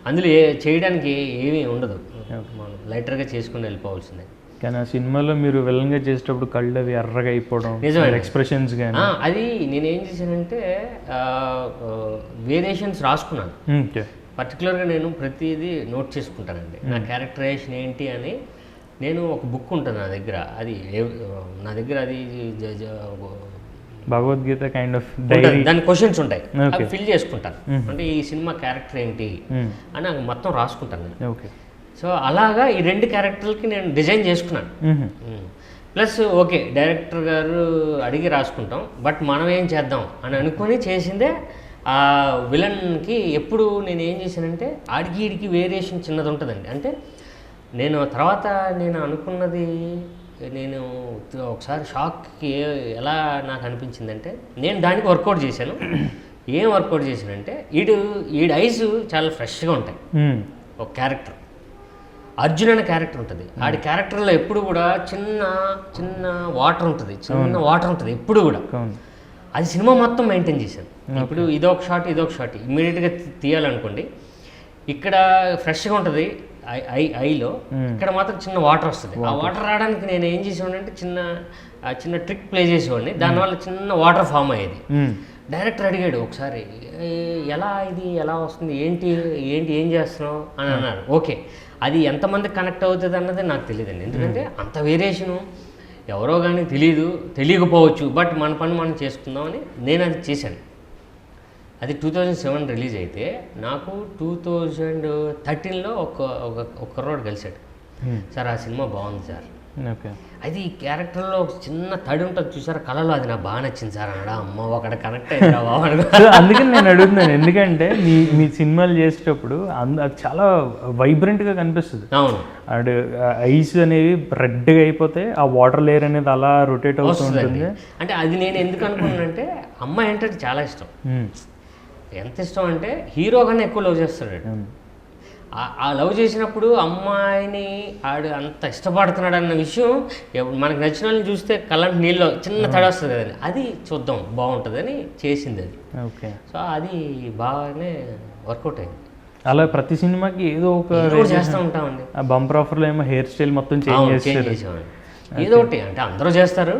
అందులో చేయడానికి ఏమీ ఉండదు, మనం లైటర్గా చేసుకుని వెళ్ళిపోవాల్సిందే. కానీ ఆ సినిమాలో మీరు విలన్గా చేసేటప్పుడు కళ్ళు అవి ఎర్రగా అయిపోవడం, ఎక్స్ప్రెషన్స్ కానీ, అది నేనేం చేశానంటే వేరియేషన్స్ రాసుకున్నాను. పర్టికులర్గా నేను ప్రతిదీ నోట్ చేసుకుంటానండి. నా క్యారెక్టరైజేషన్ ఏంటి అని నేను ఒక బుక్ ఉంటుంది నా దగ్గర, నా దగ్గర అది భగవద్గీత కైండ్ ఆఫ్ డైరీ, దాని క్వశ్చన్స్ ఉంటాయి, అవి ఫిల్ చేసుకుంటాను. అంటే ఈ సినిమా క్యారెక్టర్ ఏంటి అని నాకు మొత్తం రాసుకుంటాను. ఓకే. సో అలాగా ఈ 2 క్యారెక్టర్లకి నేను డిజైన్ చేసుకున్నాను. ప్లస్ ఓకే డైరెక్టర్ గారు అడిగి రాసుకుంటాం, బట్ మనం ఏం చేద్దాం అని అనుకుని చేసిందే. ఆ విలన్కి ఎప్పుడు నేను ఏం చేశానంటే ఆడికి వేరియేషన్ చిన్నది ఉంటుందండి. అంటే నేను తర్వాత నేను అనుకున్నది, నేను ఒకసారి షాక్కి ఎలా నాకు అనిపించిందంటే, నేను దానికి వర్కౌట్ చేశాను. ఏం వర్కౌట్ చేశానంటే ఈడి ఐస్ చాలా ఫ్రెష్గా ఉంటాయి. ఒక క్యారెక్టర్ అర్జున్ అనే క్యారెక్టర్ ఉంటుంది, ఆడి క్యారెక్టర్లో ఎప్పుడు కూడా చిన్న వాటర్ ఉంటుంది, ఎప్పుడు కూడా. అది సినిమా మొత్తం మెయింటైన్ చేశాను. ఇప్పుడు ఇదొక షాట్ ఇమ్మీడియట్గా తీయాలనుకోండి, ఇక్కడ ఫ్రెష్గా ఉంటుంది ఐలో, ఇక్కడ మాత్రం చిన్న వాటర్ వస్తుంది. ఆ వాటర్ రావడానికి నేను ఏం చేసేవాడిని అంటే చిన్న ట్రిక్ ప్లే చేసేవాడిని, దానివల్ల చిన్న వాటర్ ఫామ్ అయ్యేది. డైరెక్టర్ అడిగాడు ఒకసారి, ఎలా వస్తుంది, ఏం చేస్తున్నావు అని అన్నారు. ఓకే, అది ఎంతమందికి కనెక్ట్ అవుతుంది అన్నది నాకు తెలియదండి, ఎందుకంటే అంత వేరియేషను ఎవరో కానీ తెలియకపోవచ్చు, బట్ మన పని మనం చేసుకుందామని నేను అది చేశాను. అది 2007 రిలీజ్ అయితే నాకు 2013లో ఒక కుర్రోడు కలిశాడు, సార్ ఆ సినిమా బాగుంది సార్, అది ఈ క్యారెక్టర్లో ఒక చిన్న తడి ఉంటుంది చూసారా కళలో, అది నాకు బాగా నచ్చింది సార్ అన్నాడు. అమ్మ ఒకడ కనెక్ట్ అయ్యిందా బాబు. అందుకని నేను అడుగుతున్నాను, ఎందుకంటే మీ సినిమాలు చేసేటప్పుడు అది చాలా వైబ్రెంట్గా కనిపిస్తుంది. అవును, అండ్ ఐస్ అనేవి రెడ్గా అయిపోతే ఆ వాటర్ లేయర్ అనేది అలా రొటేట్ అవుతుంది. అంటే అది నేను ఎందుకు అనుకున్నానంటే, అమ్మాయి అంటే చాలా ఇష్టం. ఎంత ఇష్టం అంటే హీరో కన్నా ఎక్కువ లవ్ చేస్తాడు. ఆ లవ్ చేసినప్పుడు అమ్మాయిని ఆడు అంత ఇష్టపడుతున్నాడు అన్న విషయం మనకు నచ్చిన వాళ్ళని చూస్తే కళ్ళంటి నీళ్ళు చిన్న తడ వస్తుంది కదండి, అది చూద్దాం బాగుంటుందని చేసింది అది. ఓకే. సో అది బాగానే వర్కౌట్ అయింది. అలా ప్రతి సినిమాకి ఏదో ఒక చేస్తూ ఉంటామండి. బంపర్ ఆఫర్లో ఏమో హెయిర్ స్టైల్ మొత్తం చేంజ్ చేసేవాడిని. ఏదో ఒకటి అంటే అందరూ చేస్తారు,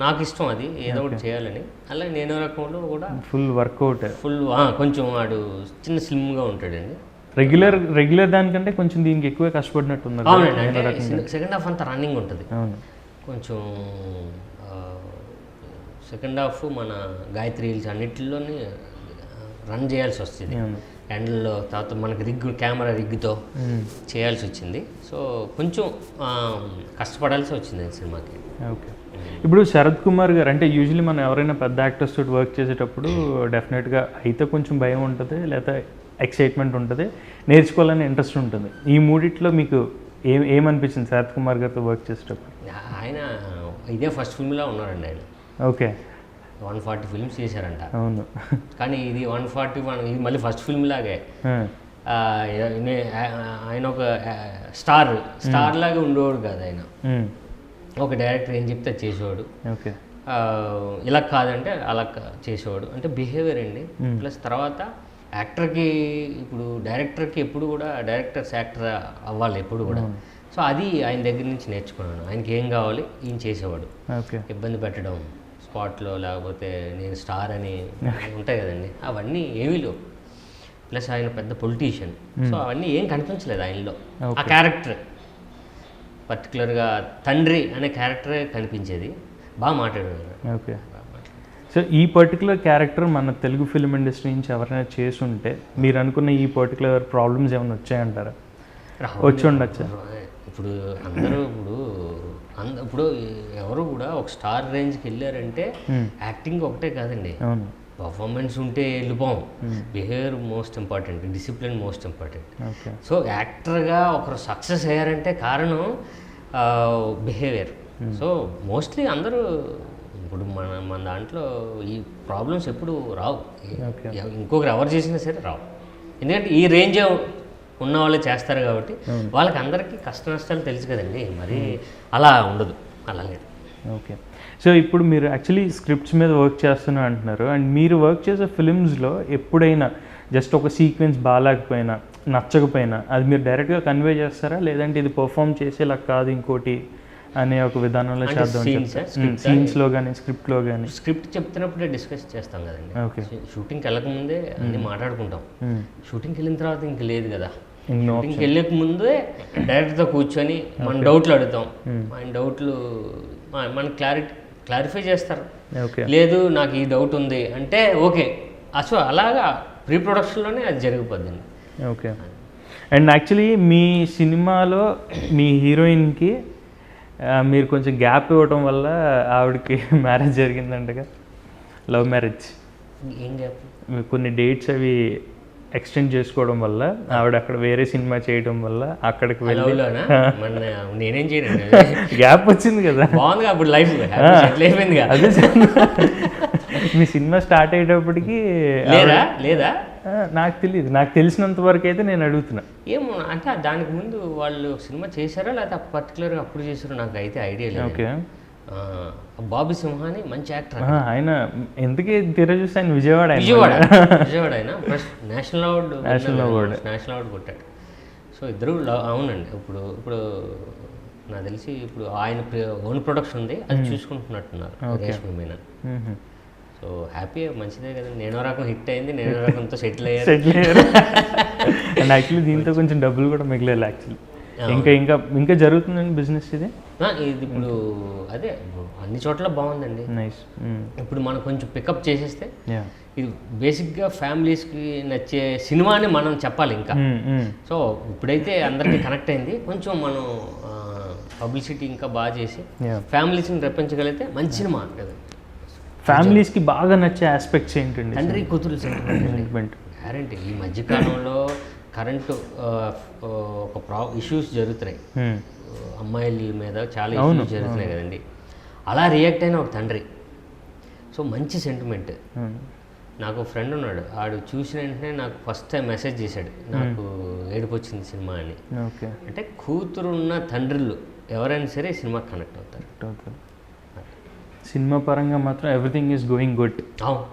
నాకు ఇష్టం అది ఏదో ఒకటి చేయాలని. అలా నేను రకంలో కూడా ఫుల్ వర్కౌట్, కొంచెం వాడు చిన్న స్లిమ్గా ఉంటాడండి. రెగ్యులర్ దానికంటే కొంచెం దీనికి ఎక్కువ కష్టపడినట్టు. అవునండి, సెకండ్ హాఫ్ అంతా రన్నింగ్ ఉంటుంది. కొంచెం సెకండ్ హాఫ్ మన గాయత్రి హిల్స్ అన్నిటిలోనే రన్ చేయాల్సి వస్తుంది. హ్యాండిల్లో తర్వాత మనకి కెమెరా రిగ్తో చేయాల్సి వచ్చింది. సో కొంచెం కష్టపడాల్సి వచ్చింది సినిమాకి. ఓకే. ఇప్పుడు శరత్ కుమార్ గారు అంటే యూజువల్లీ మనం ఎవరైనా పెద్ద యాక్టర్స్ తోటి వర్క్ చేసేటప్పుడు డెఫినెట్గా అయితే కొంచెం భయం ఉంటుంది, లేదా ఎక్సైట్మెంట్ ఉంటుంది, నేర్చుకోవాలని ఇంట్రెస్ట్ ఉంటుంది. ఈ మూడిట్లో మీకు ఏమనిపించింది శరత్ కుమార్ గారితో వర్క్ చేసేటప్పుడు? ఆయన ఇదే ఫస్ట్ ఫిల్మ్లా ఉన్నారండి ఆయన. ఓకే. 140 ఫిల్మ్స్ చేశారంట. అవును. కానీ ఇది 141, ఇది మళ్ళీ ఫస్ట్ ఫిల్మ్ లాగే. ఆయన ఒక స్టార్ లాగా ఉండేవాడు కాదు ఆయన. ఒక డైరెక్టర్ ఏం చెప్తే అది చేసేవాడు. ఓకే, ఇలా కాదంటే అలా చేసేవాడు. అంటే బిహేవియర్ అండి. ప్లస్ తర్వాత యాక్టర్కి, ఇప్పుడు డైరెక్టర్కి ఎప్పుడు కూడా డైరెక్టర్స్ యాక్టర్ అవ్వాలి ఎప్పుడు కూడా. సో అది ఆయన దగ్గర నుంచి నేర్చుకున్నాను. ఆయనకి ఏం కావాలి ఈయన చేసేవాడు. ఇబ్బంది పెట్టడం స్పాట్లో, లేకపోతే నేను స్టార్ అని ఉంటాయి కదండి, అవన్నీ ఏమీ లేవు. ప్లస్ ఆయన పెద్ద పొలిటీషియన్. సో అవన్నీ ఏం కనిపించలేదు ఆయనలో. ఆ క్యారెక్టర్ పర్టికులర్గా తండ్రి అనే క్యారెక్టరే కనిపించేది. బాగా మాట్లాడేవారు. ఓకే. సో ఈ పర్టికులర్ క్యారెక్టర్ మన తెలుగు ఫిల్మ్ ఇండస్ట్రీ నుంచి ఎవరైనా చేసి ఉంటే మీరు అనుకున్న ఈ పర్టికులర్ ప్రాబ్లమ్స్ ఏమైనా వచ్చాయంటారా? వచ్చి ఉండొచ్చు. ఇప్పుడు అందరూ ఇప్పుడు ఎవరు కూడా ఒక స్టార్ రేంజ్కి వెళ్ళారంటే యాక్టింగ్ ఒకటే కాదండి, పర్ఫార్మెన్స్ ఉంటే వెళ్ళిపోం. Behaviour most important, discipline most important. So యాక్టర్గా ఒకరు సక్సెస్ అయ్యారంటే కారణం బిహేవియర్. సో మోస్ట్లీ అందరూ ఇప్పుడు మన దాంట్లో ఈ ప్రాబ్లమ్స్ ఎప్పుడు రావు. ఇంకొకరు ఎవరు చేసినా సరే రావు. ఎందుకంటే ఈ రేంజే ఉన్న వాళ్ళే చేస్తారు కాబట్టి వాళ్ళకి అందరికీ కష్ట నష్టాలు తెలుసు కదండి. మరి అలా ఉండదు, అలా లేదు. ఓకే. సో ఇప్పుడు మీరు యాక్చువల్లీ స్క్రిప్ట్స్ మీద వర్క్ చేస్తున్నా అంటున్నారు. అండ్ మీరు వర్క్ చేసే ఫిలిమ్స్లో ఎప్పుడైనా జస్ట్ ఒక సీక్వెన్స్ బాగాలేకపోయినా, నచ్చకపోయినా అది మీరు డైరెక్ట్గా కన్వే చేస్తారా, లేదంటే ఇది పర్ఫామ్ చేసేలా కాదు ఇంకోటి అనే ఒక విధానంలో చేద్దాం? సీన్స్లో కానీ స్క్రిప్ట్లో కానీ? స్క్రిప్ట్ చెప్తున్నప్పుడే డిస్కస్ చేస్తాం కదండి. ఓకే. షూటింగ్కి వెళ్ళకముందే అన్నీ మాట్లాడుకుంటాం. షూటింగ్కి వెళ్ళిన తర్వాత ఇంక లేదు కదా. షూటింగ్కి వెళ్ళక ముందే డైరెక్టర్తో కూర్చొని మన డౌట్లు అడుగుతాం. ఆయన డౌట్లు మనకు క్లారిఫై చేస్తారు. లేదు నాకు ఈ డౌట్ ఉంది అంటే ఓకే. అసలు అలాగా ప్రీ ప్రొడక్షన్లోనే అది జరిగిపోద్దండి. ఓకే. అండ్ యాక్చువల్లీ మీ సినిమాలో మీ హీరోయిన్కి మీరు కొంచెం గ్యాప్ ఇవ్వటం వల్ల ఆవిడకి మ్యారేజ్ జరిగిందంటగా, లవ్ మ్యారేజ్. ఏం గ్యాప్? కొన్ని డేట్స్ అవి ఎక్స్టెండ్ చేసుకోవడం వల్ల ఆవిడ అక్కడ వేరే సినిమా చేయడం వల్ల అక్కడికి వెళ్ళి నేనేం చేయను, గ్యాప్ వచ్చింది కదా. బాగుంది అప్పుడు లైఫ్ అయిపోయింది. అదే మీ సినిమా స్టార్ట్ అయ్యేటప్పటికి లేదా నాకు తెలియదు. నాకు తెలిసినంత వరకు అయితే నేను అడుగుతున్నా. ఏమో అంటే దానికి ముందు వాళ్ళు సినిమా చేశారా లేకపోతే పర్టికులర్గా అప్పుడు చేశారో నాకు అయితే ఐడియా లేదు. ఓకే. బాబీ సింహ అని మంచి యాక్టర్. ఆయన ఎందుకే తీరా చూస్తే ఆయన విజయవాడ ఆయన ఫస్ట్ నేషనల్ అవార్డు కొట్టాడు. సో ఇద్దరు అవునండి. ఇప్పుడు నాకు తెలిసి ఇప్పుడు ఆయన ఓన్ ప్రొడక్షన్ ఉంది, అది చూసుకుంటున్నట్టున్నారు రేష్మి మీనన్. సో హ్యాపీ, మంచిదే కదండి. నేను రకం హిట్ అయింది, నేను రకంతో సెటిల్ అయ్యారు. అండ్ యాక్చువల్లీ దీంతో కొంచెం డబ్బులు కూడా మిగిలేదు యాక్చువల్లీ. ఇంకా జరుగుతుందండి బిజినెస్ ఇది. ఇప్పుడు అదే అన్ని చోట్ల బాగుందండి. నైస్. ఇప్పుడు మనం కొంచెం పికప్ చేసేస్తే ఇది బేసిక్గా ఫ్యామిలీస్కి నచ్చే సినిమా అని మనం చెప్పాలి ఇంకా. సో ఇప్పుడైతే అందరికీ కనెక్ట్ అయింది. కొంచెం మనం పబ్లిసిటీ ఇంకా బాగా చేసి ఫ్యామిలీస్ని రప్పించగలిగితే మంచి సినిమా కదా. ఫ్యామిలీస్కి బాగా నచ్చే ఆస్పెక్ట్స్ ఏంటండి? తండ్రి కూతురు సెంటిమెంట్ గ్యారంటీ. ఈ మధ్యకాలంలో కరెంటు ఒక ఇష్యూస్ జరుగుతున్నాయి, అమ్మాయిల మీద చాలా ఇష్యూస్ జరుగుతున్నాయి కదండి. అలా రియాక్ట్ అయిన ఒక తండ్రి. సో మంచి సెంటిమెంట్. నాకు ఫ్రెండ్ ఉన్నాడు, ఆడు చూసిన వెంటనే నాకు ఫస్ట్ టైం మెసేజ్ చేశాడు, నాకు ఏడుపు వచ్చింది సినిమా అని. అంటే కూతురున్న తండ్రులు ఎవరైనా సరే సినిమా కనెక్ట్ అవుతారు. సినిమా పరంగా మాత్రం ఎవ్రీథింగ్ ఈజ్ గోయింగ్ గుడ్. అవును,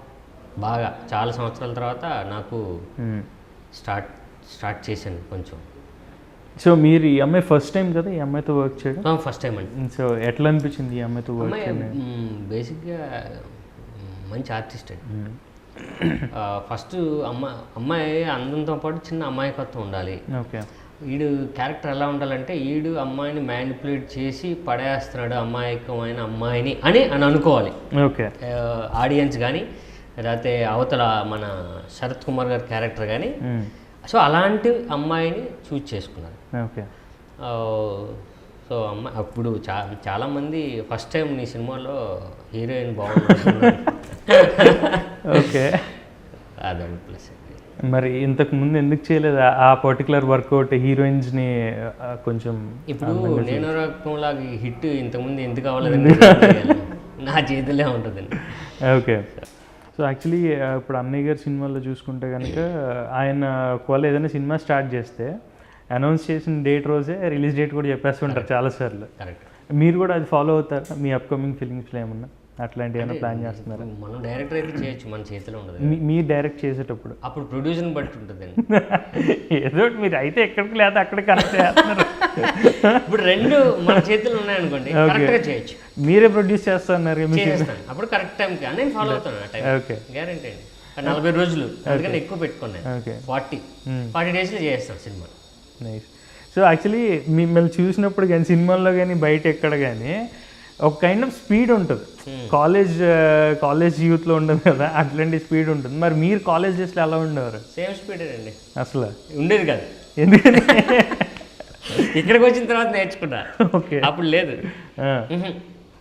బాగా చాలా సంవత్సరాల తర్వాత నాకు స్టార్ట్ చేశాను కొంచెం. సో మీరు ఈ అమ్మాయి ఫస్ట్ టైం కదా ఈ అమ్మాయితో వర్క్ చేయడం? ఫస్ట్ టైం అండి. సో ఎట్లా అనిపించింది ఈ అమ్మాయితో వర్క్ చేయడం? బేసిక్గా మంచి ఆర్టిస్ట్ అండి. ఫస్ట్ అమ్మాయి అందంతో పాటు చిన్న అమాయకత్వం ఉండాలి. ఓకే. వీడు క్యారెక్టర్ ఎలా ఉండాలంటే వీడు అమ్మాయిని మ్యానిపులేట్ చేసి పడేస్తున్నాడు అమాయకమైన అమ్మాయిని అని అనుకోవాలి. ఓకే. ఆడియన్స్ కానీ లేకపోతే అవతల మన శరత్ కుమార్ గారి క్యారెక్టర్ కానీ. సో అలాంటి అమ్మాయిని చూజ్ చేసుకున్నారు. ఓకే. సో అమ్మాయి అప్పుడు చాలామంది ఫస్ట్ టైం నీ సినిమాలో హీరోయిన్ బాగుంది. ఓకే. అదండి ప్లస్. మరి ఇంతకు ముందు ఎందుకు చేయలేదు ఆ పర్టికులర్ వర్కౌట్ హీరోయిన్స్ని కొంచెం? ఇప్పుడు నేను రకంలాగా హిట్ ఇంతకుముందు ఎందుకు అవ్వలేదండి, నా చేతిలో ఉంటుందండి. ఓకే. సో యాక్చువల్లీ ఇప్పుడు అన్నయ్య గారి సినిమాల్లో చూసుకుంటే కనుక ఆయన ఒకవేళ ఏదైనా సినిమా స్టార్ట్ చేస్తే అనౌన్స్ చేసిన డేట్ రోజే రిలీజ్ డేట్ కూడా చెప్పేస్తుంటారు చాలాసార్లు. కరెక్ట్. మీరు కూడా అది ఫాలో అవుతారా మీ అప్కమింగ్ ఫిలిమ్స్లో ఏమన్నా అట్లాంటి ఏమైనా ప్లాన్ చేస్తున్నారా? మనం డైరెక్టర్ అయితే చేయొచ్చు, మన చేతిలో ఉండదు. మీరు డైరెక్ట్ చేసేటప్పుడు అప్పుడు ప్రొడ్యూసర్ని బట్టి ఉంటుందండి. ఏదో మీరు అయితే ఎక్కడికి లేదా అక్కడ కనెక్ట్ చేస్తున్నారు. ఇప్పుడు రెండు మన చేతిలో ఉన్నాయనుకోండి, కరెక్ట్గా చేయొచ్చు. మీరే ప్రొడ్యూస్ చేస్తున్నారు, చేస్తాను అప్పుడు కరెక్ట్ టైంకి నేను ఫాలో అవుతాను. ఆ టైం ఓకే, గ్యారంటీ అండి. 40 రోజులు అందుకని ఎక్కువ పెట్టుకున్నాను. ఓకే, 40 డేస్లో చేస్తాను సినిమా. నైస్. సో యాక్చువల్లీ మిమ్మల్ని చూసినప్పుడు కానీ సినిమాల్లో కానీ బయట ఎక్కడ కానీ ఒక కైండ్ ఆఫ్ స్పీడ్ ఉంటుంది. కాలేజ్ యూత్లో ఉండదు కదా, అట్లాంటి స్పీడ్ ఉంటుంది. మరి మీరు కాలేజ్ డేస్లో ఎలా ఉండేవారు? సేమ్ స్పీడే అండి. అసలు ఉండేది కాదు. ఎందుకని? ఇక్కడికి వచ్చిన తర్వాత నేర్చుకున్నా. ఓకే, అప్పుడు లేదు.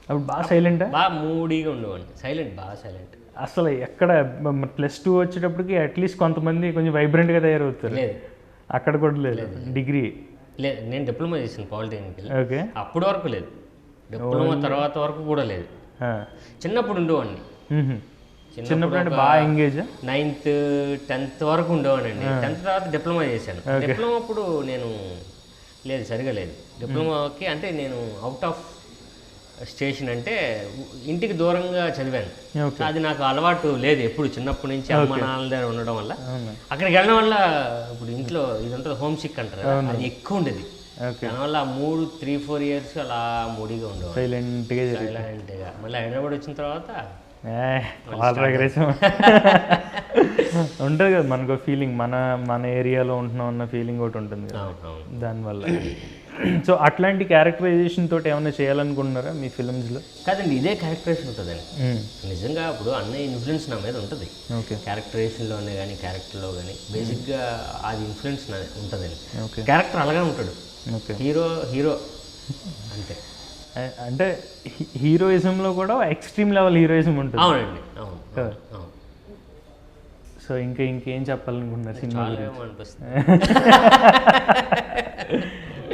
అప్పుడు బాగా సైలెంటా? బాగా మూడీగా ఉండేవాడిని. సైలెంట్, బాగా సైలెంట్. అసలు ఎక్కడ +2 వచ్చేటప్పటికి అట్లీస్ట్ కొంతమంది కొంచెం వైబ్రెంట్గా తయారవుతారు. లేదు, అక్కడ కూడా లేదు. డిగ్రీ లేదు, నేను డిప్లొమా చేసాను పాలిటెక్నిక్. ఓకే, అప్పుడు వరకు లేదు. డిప్లొమా తర్వాత వరకు కూడా లేదు. చిన్నప్పుడు ఉండేవాడిని. చిన్నప్పుడు అంటే బాగా ఎంగేజ్. 9th 10th వరకు ఉండేవాడిని. 10th తర్వాత డిప్లొమా చేశాను. డిప్లొమా అప్పుడు నేను లేదు, సరిగా లేదు. డిప్లొమాకి అంటే నేను అవుట్ ఆఫ్ స్టేషన్, అంటే ఇంటికి దూరంగా చదివాను. అది నాకు అలవాటు లేదు ఎప్పుడు, చిన్నప్పటి నుంచి అమ్మ నాన్నల దగ్గర ఉండడం వల్ల. అక్కడికి వెళ్ళడం వల్ల ఇప్పుడు ఇంట్లో ఇదంతా హోమ్ సిక్ అంటారు, అది ఎక్కువ ఉండేది. దానివల్ల 3-4 years అలా మూడీగా ఉండేవాడు, సైలెంట్గా. మళ్ళీ హైదరాబాద్ వచ్చిన తర్వాత ఉంటుంది కదా మనకు ఫీలింగ్, మన ఏరియాలో ఉంటున్నాం అన్న ఫీలింగ్ ఒకటి ఉంటుంది కదా దానివల్ల. సో అట్లాంటి క్యారెక్టరైజేషన్ తోటి ఏమైనా చేయాలనుకుంటున్నారా మీ ఫిల్మ్స్లో? కాదండి, ఇదే క్యారెక్టరైజేషన్ ఉంటుందండి నిజంగా. ఇప్పుడు అన్నయ్య ఇన్ఫ్లుయెన్స్ నా మీద ఉంటుంది. ఓకే, క్యారెక్టరైజేషన్లోనే కానీ క్యారెక్టర్లో కానీ బేసిక్గా అది ఇన్ఫ్లుయెన్స్ ఉంటుందండి. క్యారెక్టర్ అలాగే ఉంటాడు. ఓకే, హీరో అంతే. అంటే హీరోయిజంలో కూడా ఎక్స్ట్రీమ్ లెవెల్ హీరోయిజం ఉంటుంది. అవునండి, అవును. సో ఇంకేం చెప్పాలనుకుంటున్నారు సినిమా అనిపిస్తుంది?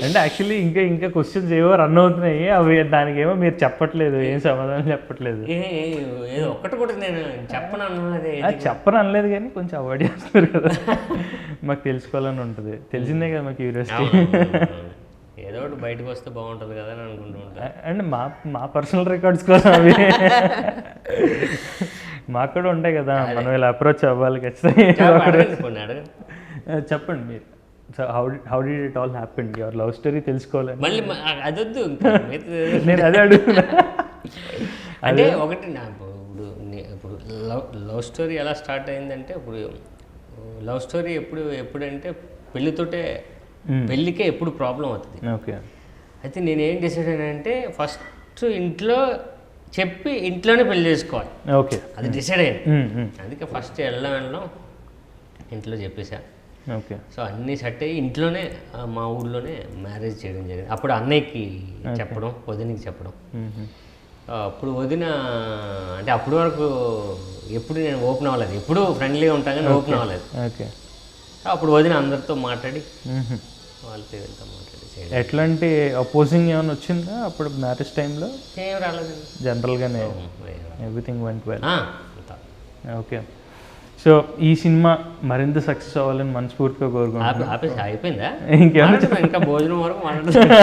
అంటే యాక్చువల్లీ ఇంకా క్వశ్చన్స్ ఏవో రన్ అవుతున్నాయి, అవి దానికేమో మీరు చెప్పట్లేదు, ఏం సమాధానం చెప్పట్లేదు. ఏదో ఒక్కటి కూడా నేను చెప్పను అనలేదు కానీ కొంచెం అవాయిడ్ చేస్తున్నారు కదా. మాకు తెలుసుకోవాలని ఉంటుంది, తెలిసిందే కదా మాకు క్యూరియాసిటీ. ఏదో ఒకటి బయటకు వస్తే బాగుంటుంది కదా అని అనుకుంటూ ఉంటాను. అండ్ మా పర్సనల్ రికార్డ్స్ కోసం అవి మాకు కూడా ఉంటాయి కదా, మనం ఇలా అప్రోచ్ అవ్వాలి ఖచ్చితంగా. చెప్పండి మీరు, so how did it all happen, your love story తెలుసుకోవాలని. మళ్ళీ అదొద్దు, నేను అదే అడుగుతున్నా. అంటే ఒకటి ఇప్పుడు లవ్ స్టోరీ ఎలా స్టార్ట్ అయిందంటే, ఇప్పుడు లవ్ స్టోరీ ఎప్పుడంటే పెళ్ళికే ఎప్పుడు ప్రాబ్లం అవుతుంది. ఓకే, అయితే నేనేం డిసైడ్ అయినంటే ఫస్ట్ ఇంట్లో చెప్పి ఇంట్లోనే పెళ్లి చేసుకోవాలి. ఓకే, అది డిసైడ్ అయ్యింది. అందుకే ఫస్ట్ వెళ్ళడం ఇంట్లో చెప్పేసా. ఓకే, సో అన్నీ సెట్ అయ్యి ఇంట్లోనే మా ఊళ్ళోనే మ్యారేజ్ చేయడం జరిగింది. అప్పుడు అన్నయ్యకి చెప్పడం, వదినకి చెప్పడం. అప్పుడు వదిన అంటే అప్పటి వరకు ఎప్పుడు నేను ఓపెన్ అవ్వలేదు, ఎప్పుడు ఫ్రెండ్లీగా ఉంటాను కానీ ఓపెన్ అవ్వలేదు. ఓకే, అప్పుడు వదిన అందరితో మాట్లాడి వాళ్ళతో వెళ్తా మాట్లాడి. ఎట్లాంటి అపోజింగ్ ఏమైనా వచ్చిందా అప్పుడు మ్యారేజ్ టైంలో? ఏం రాలేదండి, జనరల్గానే everything went well. Okay, so ఈ సినిమా మరింత సక్సెస్ అవ్వాలని మనస్ఫూర్తిగా కోరుకుంటున్నాను. అయిపోయిందా? ఇంకేమైనా ఇంకా భోజనం వరకు మాట్లాడుతున్నా.